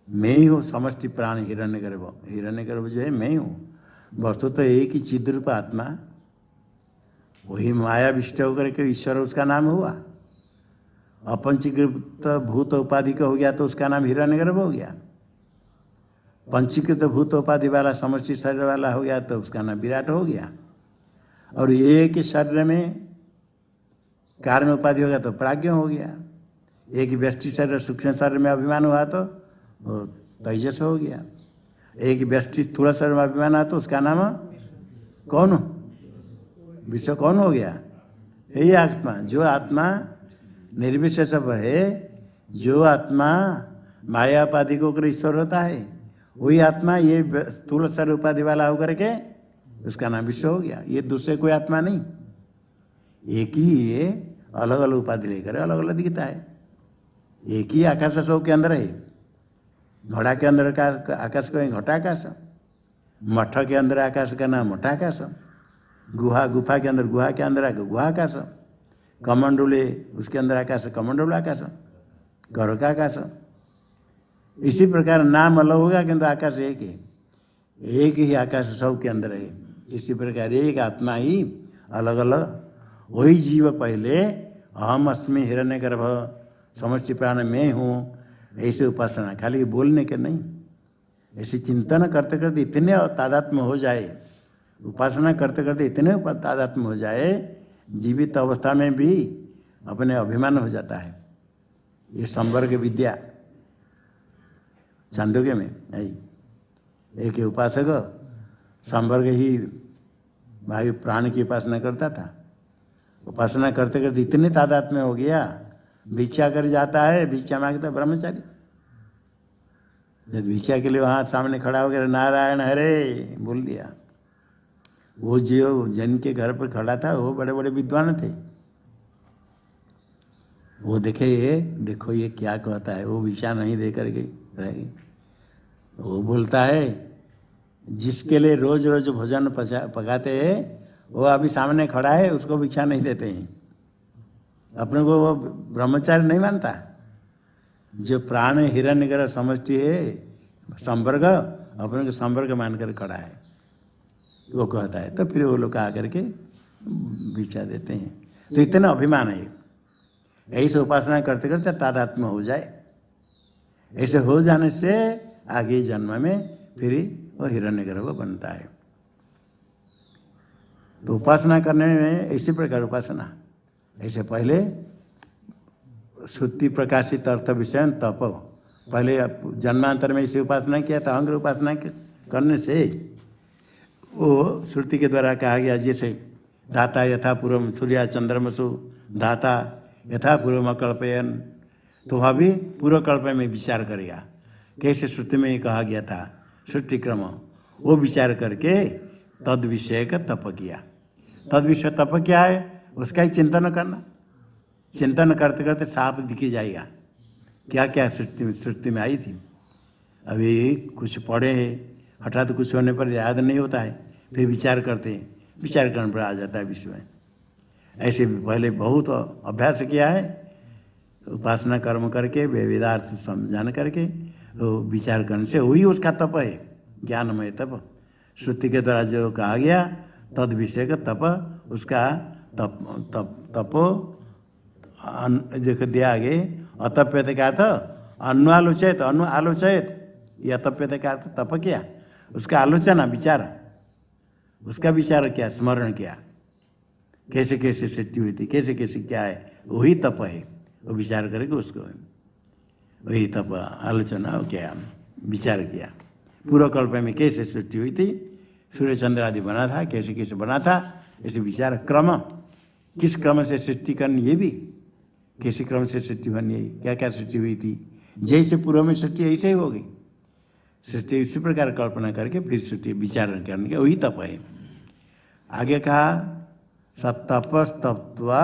मैं ही हूँ समष्टि प्राण हिरण्यगर्भ। हिरण्यगर्भ जो है मैं हूँ। वस्तु तो एक ही चिद्रूप आत्मा, वही माया विष्ट होकर के ईश्वर उसका नाम हुआ। अपंचीकृत भूत उपाधि का हो गया तो उसका नाम हिरण्यगर्भ हो गया। पंचीकृत भूत उपाधि वाला समष्टि शरीर वाला हो गया तो उसका नाम विराट हो गया। और एक ही शरीर में कारण उपाधि हो गया तो प्राज्ञ हो गया। एक व्यष्टि शरीर सूक्ष्म शरीर में अभिमान हुआ तो तेजस हो गया। एक व्यष्टि स्थूल शरीर में अभिमान आया तो उसका नाम कौन? विश्व कौन हो गया? यही आत्मा। जो आत्मा निर्विशेष है, जो आत्मा माया उपाधि को ईश्वर होता है, वही आत्मा ये स्थूल शरीर उपाधि वाला होकर के उसका नाम विश्व हो गया। ये दूसरे कोई आत्मा नहीं, एक ही ये अलग अलग उपाधि लेकर अलग अलग दिखता है। एक ही आकाश सब के अंदर है। घड़ा के अंदर का आकाश को घटाकाश, मठ के अंदर आकाश का नाम मठाकाश, गुफा के अंदर गुहा के अंदर गुहाकाश, कमंडूले उसके अंदर आकाश कमंडूल आकाश, घर का आकाश। इसी प्रकार नाम अलग होगा किंतु आकाश एक है। एक ही आकाश सब के अंदर है। इसी प्रकार एक आत्मा ही अलग अलग। वही जीव पहले अहम अस्मि हिरण्यगर्भ समष्टि प्राण में हूँ ऐसे उपासना, खाली बोलने के नहीं, ऐसे चिंतन करते करते इतने तादात्म्य हो जाए, उपासना करते करते इतने तादात्म्य हो जाए जीवित अवस्था में भी अपने अभिमान हो जाता है। ये संवर्ग विद्या छांदोग्य में है। एक उपासक संवर्ग ही वायु प्राण की उपासना करता था। उपासना करते करते इतने तादाद में हो गया, भिक्षा कर जाता है, भिक्षा मांगता ब्रह्मचारी। जब भिक्षा के लिए वहाँ सामने खड़ा होकर नारायण हरे बोल दिया, वो जो जिनके घर पर खड़ा था वो बड़े बड़े विद्वान थे। वो देखे ये देखो ये क्या कहता है, वो भिक्षा नहीं दे करके रहेगी। वो बोलता है जिसके लिए रोज रोज भोजन पकाते हैं वो अभी सामने खड़ा है, उसको भिक्षा नहीं देते हैं। अपने को वो ब्रह्मचारी नहीं मानता। जो प्राण हिरण्यगर्भ समष्टि है संवर्ग, अपने को संवर्ग मानकर खड़ा है, वो कहता है। तो फिर वो लोग आकर के भिक्षा देते हैं। तो इतना अभिमान है। ऐसे उपासना करते करते तादात्म्य हो जाए। ऐसे हो जाने से आगे जन्म में फिर वो हिरण्यगर्भ बनता है। तो उपासना करने में इसी प्रकार उपासना, ऐसे पहले श्रुति प्रकाशित अर्थ विषय तप, पहले जन्मांतर में इसे उपासना किया था। अहंग्र उपासना करने से वो श्रुति के द्वारा कहा गया, जैसे धाता यथा पूर्व सूर्या चंद्रमसु धाता यथा पूर्व अकल्पयन, तो अभी पूर्व कल्प में विचार करेगा कैसे श्रुति में ही कहा गया था श्रुति क्रम, वो विचार करके तद विषय का तप किया। तद विषय तप क्या है उसका ही चिंतन करना। चिंतन करते करते साफ दिखी जाएगा क्या क्या सृष्टि में आई थी। अभी कुछ पढ़े हैं, हठात कुछ होने पर याद नहीं होता है, फिर विचार करते हैं, विचार करने पर आ जाता है विश्व में। ऐसे पहले बहुत अभ्यास किया है, उपासना कर्म करके वेदार्थ समझान करके तो विचार करने से वही उसका तप है, ज्ञानमय तप। श्रुति के द्वारा जो कहा गया तद विषय का तप, उसका तपो देखो दिया आगे। अतप्यते का था अन्वालोचयत, आलोचयत, ये अतप्यते का था तप किया, उसका आलोचना विचार, उसका विचार किया, स्मरण किया, कैसे कैसे सृष्टि हुई थी, कैसे कैसे क्या है, वही तप है। वो विचार करके उसको वही तप आलोचना किया, विचार किया। पूर्व कल्प में कैसे सृष्टि हुई थी, सूर्य चंद्र आदि बना था, कैसे कैसे बना था, ऐसे विचार क्रम, किस क्रम से सृष्टि करनी, ये भी कैसे क्रम से सृष्टि बनी है, क्या क्या सृष्टि हुई थी, जैसे पूर्व में सृष्टि ऐसे ही होगी। सृष्टि इसी प्रकार कल्पना करके फिर सृष्टि विचार करने के वही तप है। आगे कहा सतपस्तप्त्वा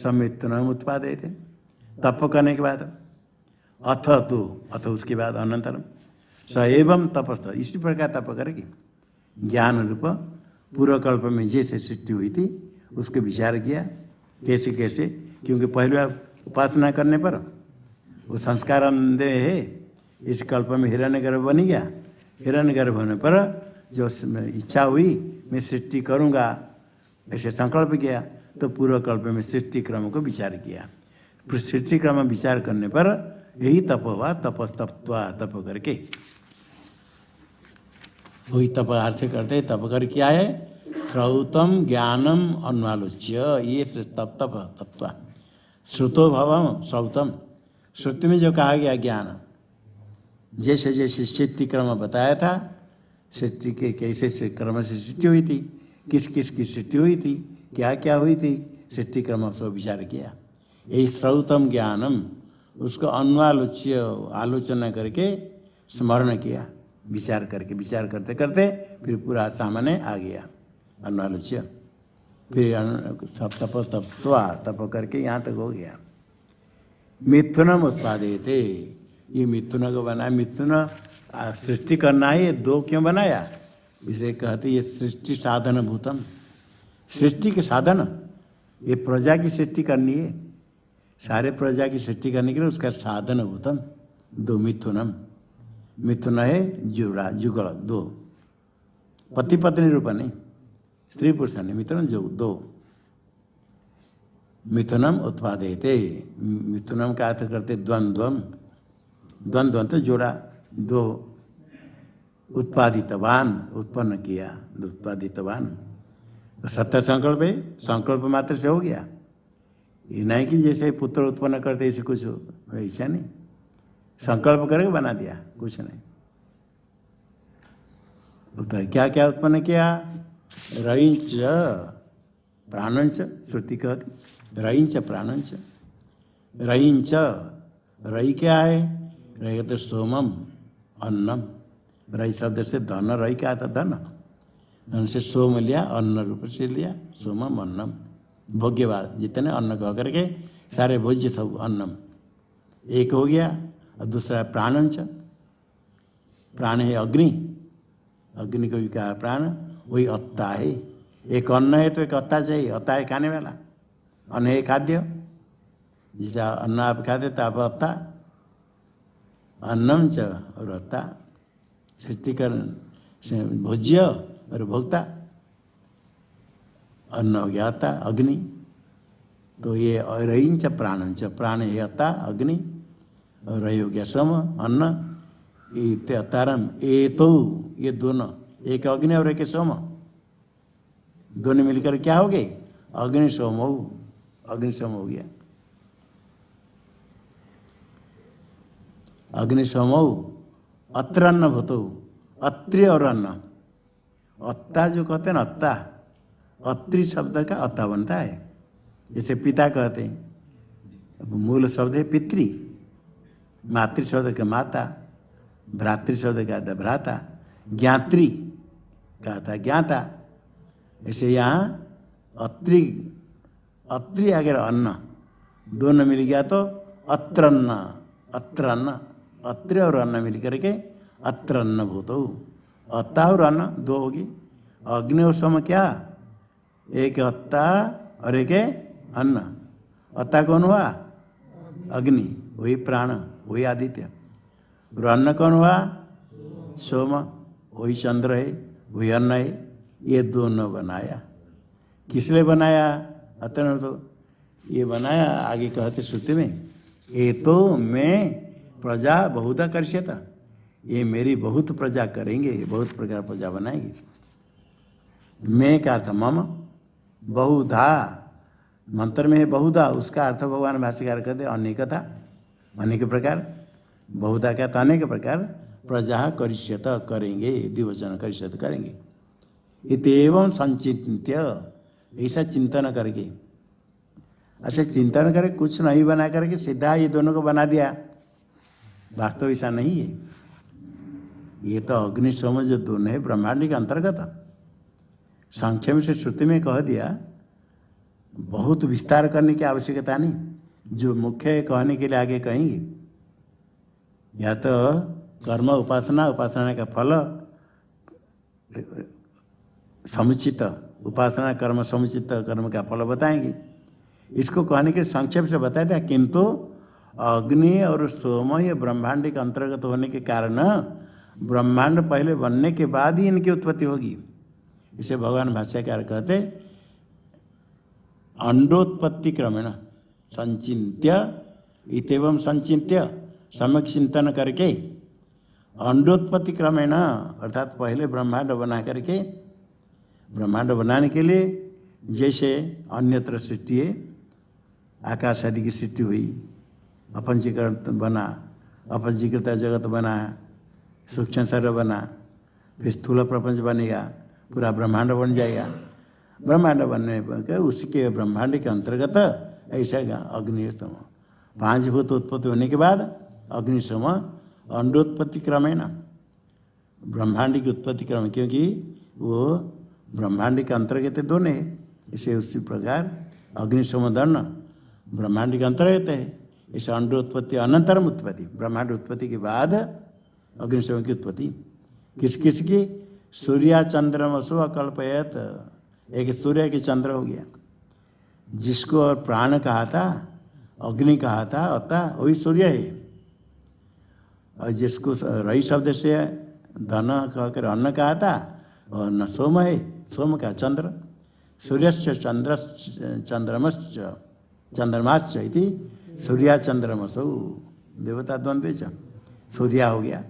समित्तनम उत्पादे थे। तप करने के बाद अथ उसके बाद अनंतरम स एवं तपस्थ, इसी प्रकार तप करके ज्ञान रूप पूर्व कल्प में जैसे सृष्टि हुई थी उसके विचार किया कैसे कैसे, क्योंकि पहले उपासना करने पर वो संस्कार अंधे है। इस कल्प में हिरण्यगर्भ बन गया, हिरण्यगर्भ होने पर जो इच्छा हुई मैं सृष्टि करूँगा ऐसे संकल्प किया, तो पूर्व कल्प में सृष्टि क्रम को विचार किया। सृष्टि क्रम विचार करने पर यही तप हुआ, तपस्तप्त्वा, तप करके वही तप अर्थ करते। तप कर क्या है, श्रौतम ज्ञानम अन्वालोच्य, ये तप तत्वा श्रुतो भवम श्रौतम, श्रुति में जो कहा गया ज्ञान, जैसे जैसे सृष्टि क्रम बताया था, सृष्टि के कैसे से क्रम से सृष्टि हुई थी, किस किस की सृष्टि हुई थी, क्या क्या हुई थी, सृष्टि क्रम सब विचार किया। यही श्रौतम ज्ञानम, उसको अन्वालोच्य आलोचना करके स्मरण किया, विचार करके, विचार करते करते फिर पूरा सामने आ गया अन्वालोच्य। फिर सब तपस्वा तप करके यहाँ तक हो गया। मिथुनम उत्पादे थे, ये मिथुन को बनाया। मिथुन सृष्टि करना है, ये दो क्यों बनाया, इसे कहते ये सृष्टि साधन भूतम, सृष्टि के साधन, ये प्रजा की सृष्टि करनी है, सारे प्रजा की सृष्टि करने के लिए उसका साधन भूतम दो। मिथुनम, मिथुन है जुड़ा जुगल, दो, पति पत्नी रूप नहीं, स्त्री पुरुष नहीं, मिथुन जो दो। मिथुनम उत्पादयते, मिथुनम का अर्थ करते द्वंद्वम, द्वंद्व तो जोड़ा, दो। उत्पादितवान, उत्पन्न किया, उत्पादितवान, सत्य संकल्प है, संकल्प मात्र से हो गया। ये नहीं कि जैसे पुत्र उत्पन्न करते ऐसे कुछ ऐसा नहीं, संकल्प करके बना दिया, कुछ नहीं। तो क्या क्या उत्पन्न किया? रईंच प्राणंच, श्रुति कहती रईंच प्राणंच। रईंच, रई क्या है? रई कहते सोमम अन्नम। रई शब्द से धन, रई क्या था? धन। धन से सोम लिया, अन्न रूप से लिया, सोमम अन्नम। भोग्यवाद जितने अन्न कह करके सारे भोज्य सब अन्नम एक हो गया। और दूसरा प्राणंच, प्राण है अग्नि, अग्नि को भी कहा प्राण, वही अत्ता है। एक अन्न है तो एक अत्ता चाहिए, अत्ता है खाने वाला, अन्न है खाद्य। जैसे अन्न आप खाते तो आप अत्ता, अन्नम च और अत्ता, सृष्टिकरण भोज्य और भोक्ता। अन्न हो गया अत्ता, अग्नि। तो ये रईंच प्राणंच, प्राण है अत्ता अग्नि, और रही हो गया सम अन्न। तारम ए तो ये दोनों, एक अग्नि और एक सोम, दोनों मिलकर क्या हो गए? अग्नि सोम हो, अग्नि सोम हो गया। अग्नि सोम हो। अत्र अन्न भूतो, अत्रि और अन्न। अत्ता जो कहते हैं ना, अत्ता, अत्रि शब्द का अत्ता बनता है। जैसे पिता कहते हैं, मूल शब्द है पितृ, मातृ शब्द का माता, भ्रातृ शब्द का था भ्राता, ज्ञात्री का था ज्ञाता। ऐसे यहाँ अत्रि, अत्रि अगर अन्न दोनों मिल गया तो अत्र अन्न, अत्र अन्न, अत्रि और अन्न मिल करके अत्र अन्न भूतो। अत्ता और अन्न दो होगी। अग्नि और सम क्या? एक अत्ता और एक अन्न। अत्ता कौन हुआ? अग्नि, वही प्राण, वही आदित्य। और अन्न कौन हुआ? सोम, वही चंद्र है, वही अन्न है। ये दोनों बनाया। किसने बनाया? अतः तो ये बनाया, आगे कहते श्रुति में, ये तो मैं प्रजा बहुधा कर्ष्यता, ये मेरी बहुत प्रजा करेंगे, बहुत प्रकार प्रजा बनाएंगे। मैं का अर्थ मम, बहुधा मंत्र में है बहुधा, उसका अर्थ भगवान भाष्यकार कहते अनेकता, अनेक प्रकार। बहुधा क्या? तो अनेक प्रकार प्रजा करिष्यत, करेंगे, द्विवचन करिष्यत करेंगे। इतएवं संचित्य, ऐसा चिंतन करके, अच्छा चिंतन करके कुछ नहीं बना करके सीधा ये दोनों को बना दिया, वास्तव ऐसा नहीं है। ये तो अग्नि सोम जो दोनों है ब्रह्मांड के अंतर्गत। संक्षेप से श्रुति में कह दिया, बहुत विस्तार करने की आवश्यकता नहीं, जो मुख्य है कहने के लिए आगे कहेंगे। या तो कर्म उपासना, उपासना का फल समुचित, उपासना कर्म समुचित कर्म का फल बताएंगे। इसको कहने के संक्षेप से बताया था। किंतु अग्नि और सोम ये ब्रह्मांड के अंतर्गत होने के कारण ब्रह्मांड पहले बनने के बाद ही इनकी उत्पत्ति होगी। इसे भगवान भाष्यकार कहते अंडोत्पत्ति क्रमेण संचिन्त्य, इतएवं संचिन्त्य, सम्यक चिंतन करके अंडोत्पत्ति क्रमेण, अर्थात पहले ब्रह्मांड बना करके, ब्रह्मांड बनाने के लिए जैसे अन्यत्र सृष्टि है, आकाश आदि की सृष्टि हुई, अपंचीकृत बना, अपंचीकृत जगत बना, सूक्ष्म शरीर बना, फिर स्थूल प्रपंच बनेगा, पूरा ब्रह्मांड बन जाएगा। ब्रह्मांड बनने पर उसके ब्रह्मांड के अंतर्गत ऐसा अग्निशोम, 5 भूत उत्पत्ति होने के बाद अग्निशोम अंडोत्पत्ति क्रमेण, ब्रह्मांड की उत्पत्ति क्रम, क्योंकि वो ब्रह्मांड के अंतर्गत दोनों है, इसे उसी प्रकार अग्निशोम दर्ण ब्रह्मांड के अंतर्गत है। इसे अंडोत्पत्ति अनंतरम उत्पत्ति, ब्रह्मांड उत्पत्ति के बाद अग्निशोम की उत्पत्ति। किस किस की? सूर्या चंद्रमसु अकल्पयत, एक सूर्य के चंद्र हो गया, जिसको और प्राण कहा था, अग्नि कहा था, अतः वही सूर्य है। और जिसको रई शब्द से धन कहकर अन्न कहा था, और न सोम है, सोम का चंद्र, सूर्यश्च चंद्र चंद्रमश्च चंद्रमाश्च इति सूर्या चंद्रमसौ, देवता द्वंद्व च, सूर्या हो गया,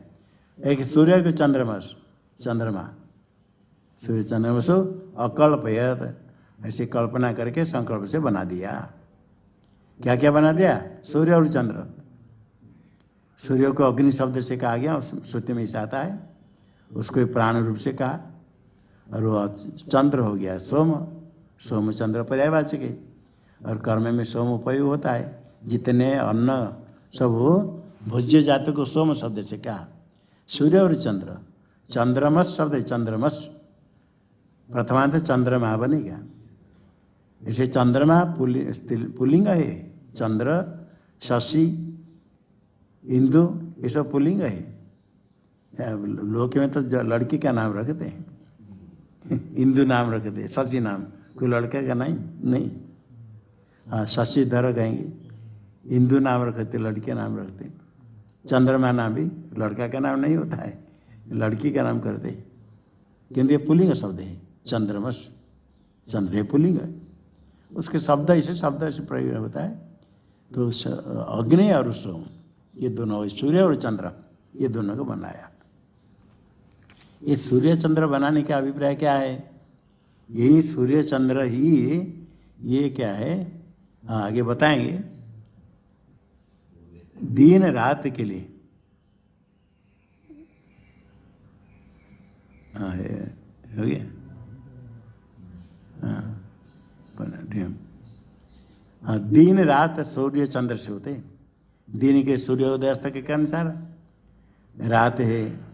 एक सूर्य को चंद्रमस, चंद्रमा, सूर्य चंद्रमसो अकल्पयत, ऐसे कल्पना करके संकल्प से बना दिया। क्या क्या बना दिया? सूर्य और चंद्र। सूर्य को अग्नि शब्द से कहा गया, श्रुति में आता है, उसको प्राण रूप से कहा। और वो चंद्र हो गया सोम, सोम चंद्र पर्यायवाचक है। और कर्म में सोम उपयोग होता है। जितने अन्न सब हो भोज्य जातों को सोम शब्द से कहा। सूर्य और चंद्र, चंद्रमस शब्द है, चंद्रमस प्रथमांत चंद्रमा बनेगा। इसे चंद्रमा पुल्लिंग है। चंद्र, शशि, इंदु ये सब पुल्लिंग है। लोक में तो लड़की का नाम रखते हैं, इंदु नाम रखते हैं, शशि नाम, कोई लड़के का नहीं। हाँ, शशिधर कहेंगे, इंदु नाम रखते, लड़के नाम रखते। चंद्रमा नाम भी लड़का का नाम नहीं होता है, लड़की का नाम करते हैं, किंतु ये पुल्लिंग शब्द है। चंद्रमस, चंद्र है पुल्लिंग है, उसके शब्द से प्रयोग होता है। तो अग्नि और सोम ये दोनों, सूर्य और चंद्र ये दोनों को बनाया। ये सूर्य चंद्र बनाने का अभिप्राय क्या है? यही सूर्य चंद्र ही ये क्या है, आगे बताएंगे। दिन रात के लिए हो गया। हाँ, दिन रात सूर्य चंद्र से होते। दिन के सूर्योदय अस्त के अनुसार, रात है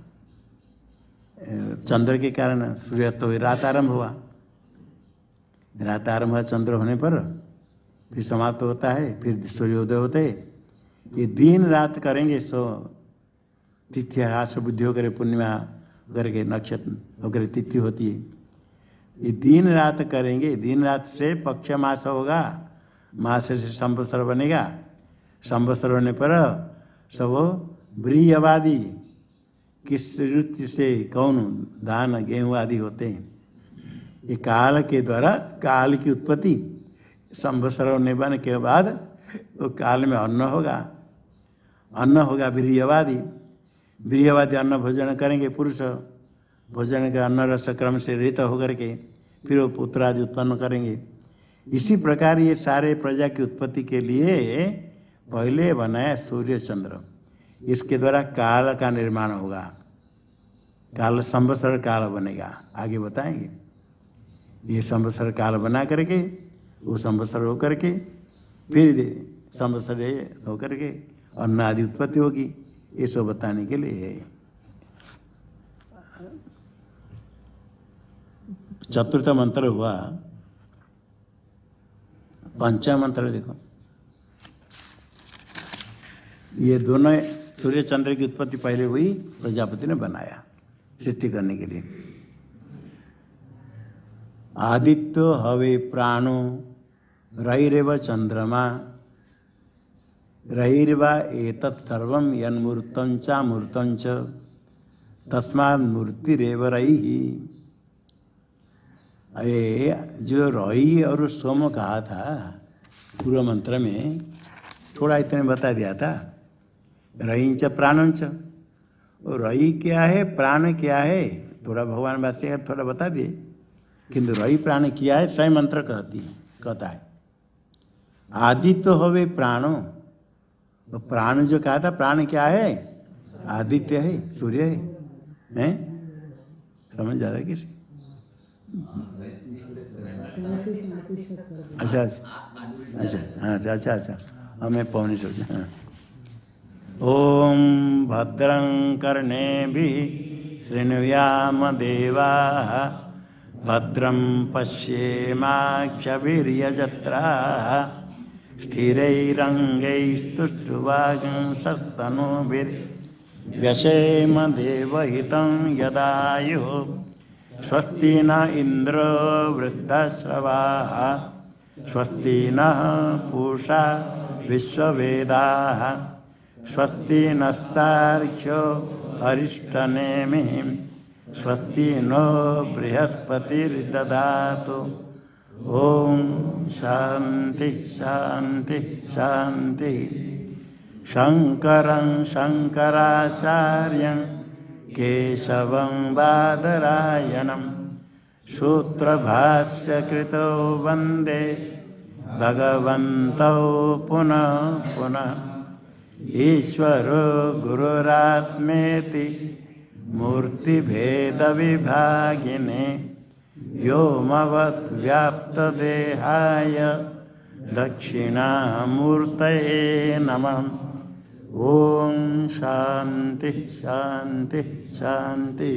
चंद्र के कारण सूर्यास्त हुए, रात आरंभ हुआ। रात आरंभ हुआ चंद्र होने पर फिर समाप्त होता है, फिर सूर्योदय होते। ये दिन रात करेंगे सो तिथि ह्रास बुद्धि होकर पूर्णिमा करके नक्षत्र होकर तिथि होती है। ये दिन रात करेंगे, दिन रात से पक्ष मास होगा, मास से संवत्सर बनेगा, संवत्सर होने पर सब ब्रीहवादी किस ऋतु से कौन धान गेहूँ आदि होते हैं। ये काल के द्वारा काल की उत्पत्ति, संवत्सर होने के बाद वो काल में अन्न होगा, अन्न होगा ब्रीहवादी। ब्रीहवादी अन्न भोजन करेंगे, पुरुष भोजन के अन्न रस क्रम से रहित होकर के फिर वो पुत्र आदि उत्पन्न करेंगे। इसी प्रकार ये सारे प्रजा की उत्पत्ति के लिए पहले बनाया सूर्य चंद्र। इसके द्वारा काल का निर्माण होगा, काल संवत्सर काल बनेगा, आगे बताएंगे। ये संवत्सर काल बना करके वो संवत्सर होकर के फिर संवत्सर होकर के अन्न आदि उत्पत्ति होगी। ये सब बताने के लिए है। चतुर्थ मंत्र हुआ, पंचम मंत्र देखो। ये दोनों सूर्य चंद्र की उत्पत्ति पहले हुई, प्रजापति ने बनाया सृष्टि करने के लिए। आदित्य हवे प्राणो रहिरेव चंद्रमा रहिर्वा एतत् सर्वं यन्मूर्तं च मूर्तं च तस्मात् मूर्तिरेव रहि। अरे जो रही और सोम कहा था पूर्व मंत्र में, थोड़ा इतने बता दिया था। रही च प्राणं च, रही क्या है प्राण क्या है, थोड़ा भगवान वास्य थोड़ा बता दिए। किंतु रही प्राण क्या है स्वयं मंत्र कहता है। आदित्य होवे प्राणो, तो प्राण जो कहा था, प्राण क्या है? आदित्य है, सूर्य है। समझ जा रहा है किसी? अच्छा अच्छा अच्छा, हमें पौनी सोचा। हाँ। ओम भद्रं कर्णेभिः शृणुयाम देवाः, भद्रं पश्येमाक्षभिर्यजत्राः, स्थिरैरङ्गैस्तुष्टुवागंसस्तनूभिर्व्यसेम देवहितं यदायुः। स्वस्ति न इंद्रो वृद्धश्रवाः, स्वस्ति नः पूषा विश्ववेदाः, स्वस्ति नस्तार्क्ष्यो अरिष्टनेमिः, स्वस्ति नो बृहस्पतिर्दधातु। ओम शांति शांति शांति। शंकरं शंकराचार्यं केशवं बादरायणं सूत्रभाष्यकृतो वन्दे भगवन्तौ पुनः पुनः ईश्वरो गुरुरात्मेति मूर्तिभेदविभागिने व्योमवद्व्याप्तदेहाय दक्षिणामूर्तये नमः। ॐ शान्ति शान्ति शान्ति।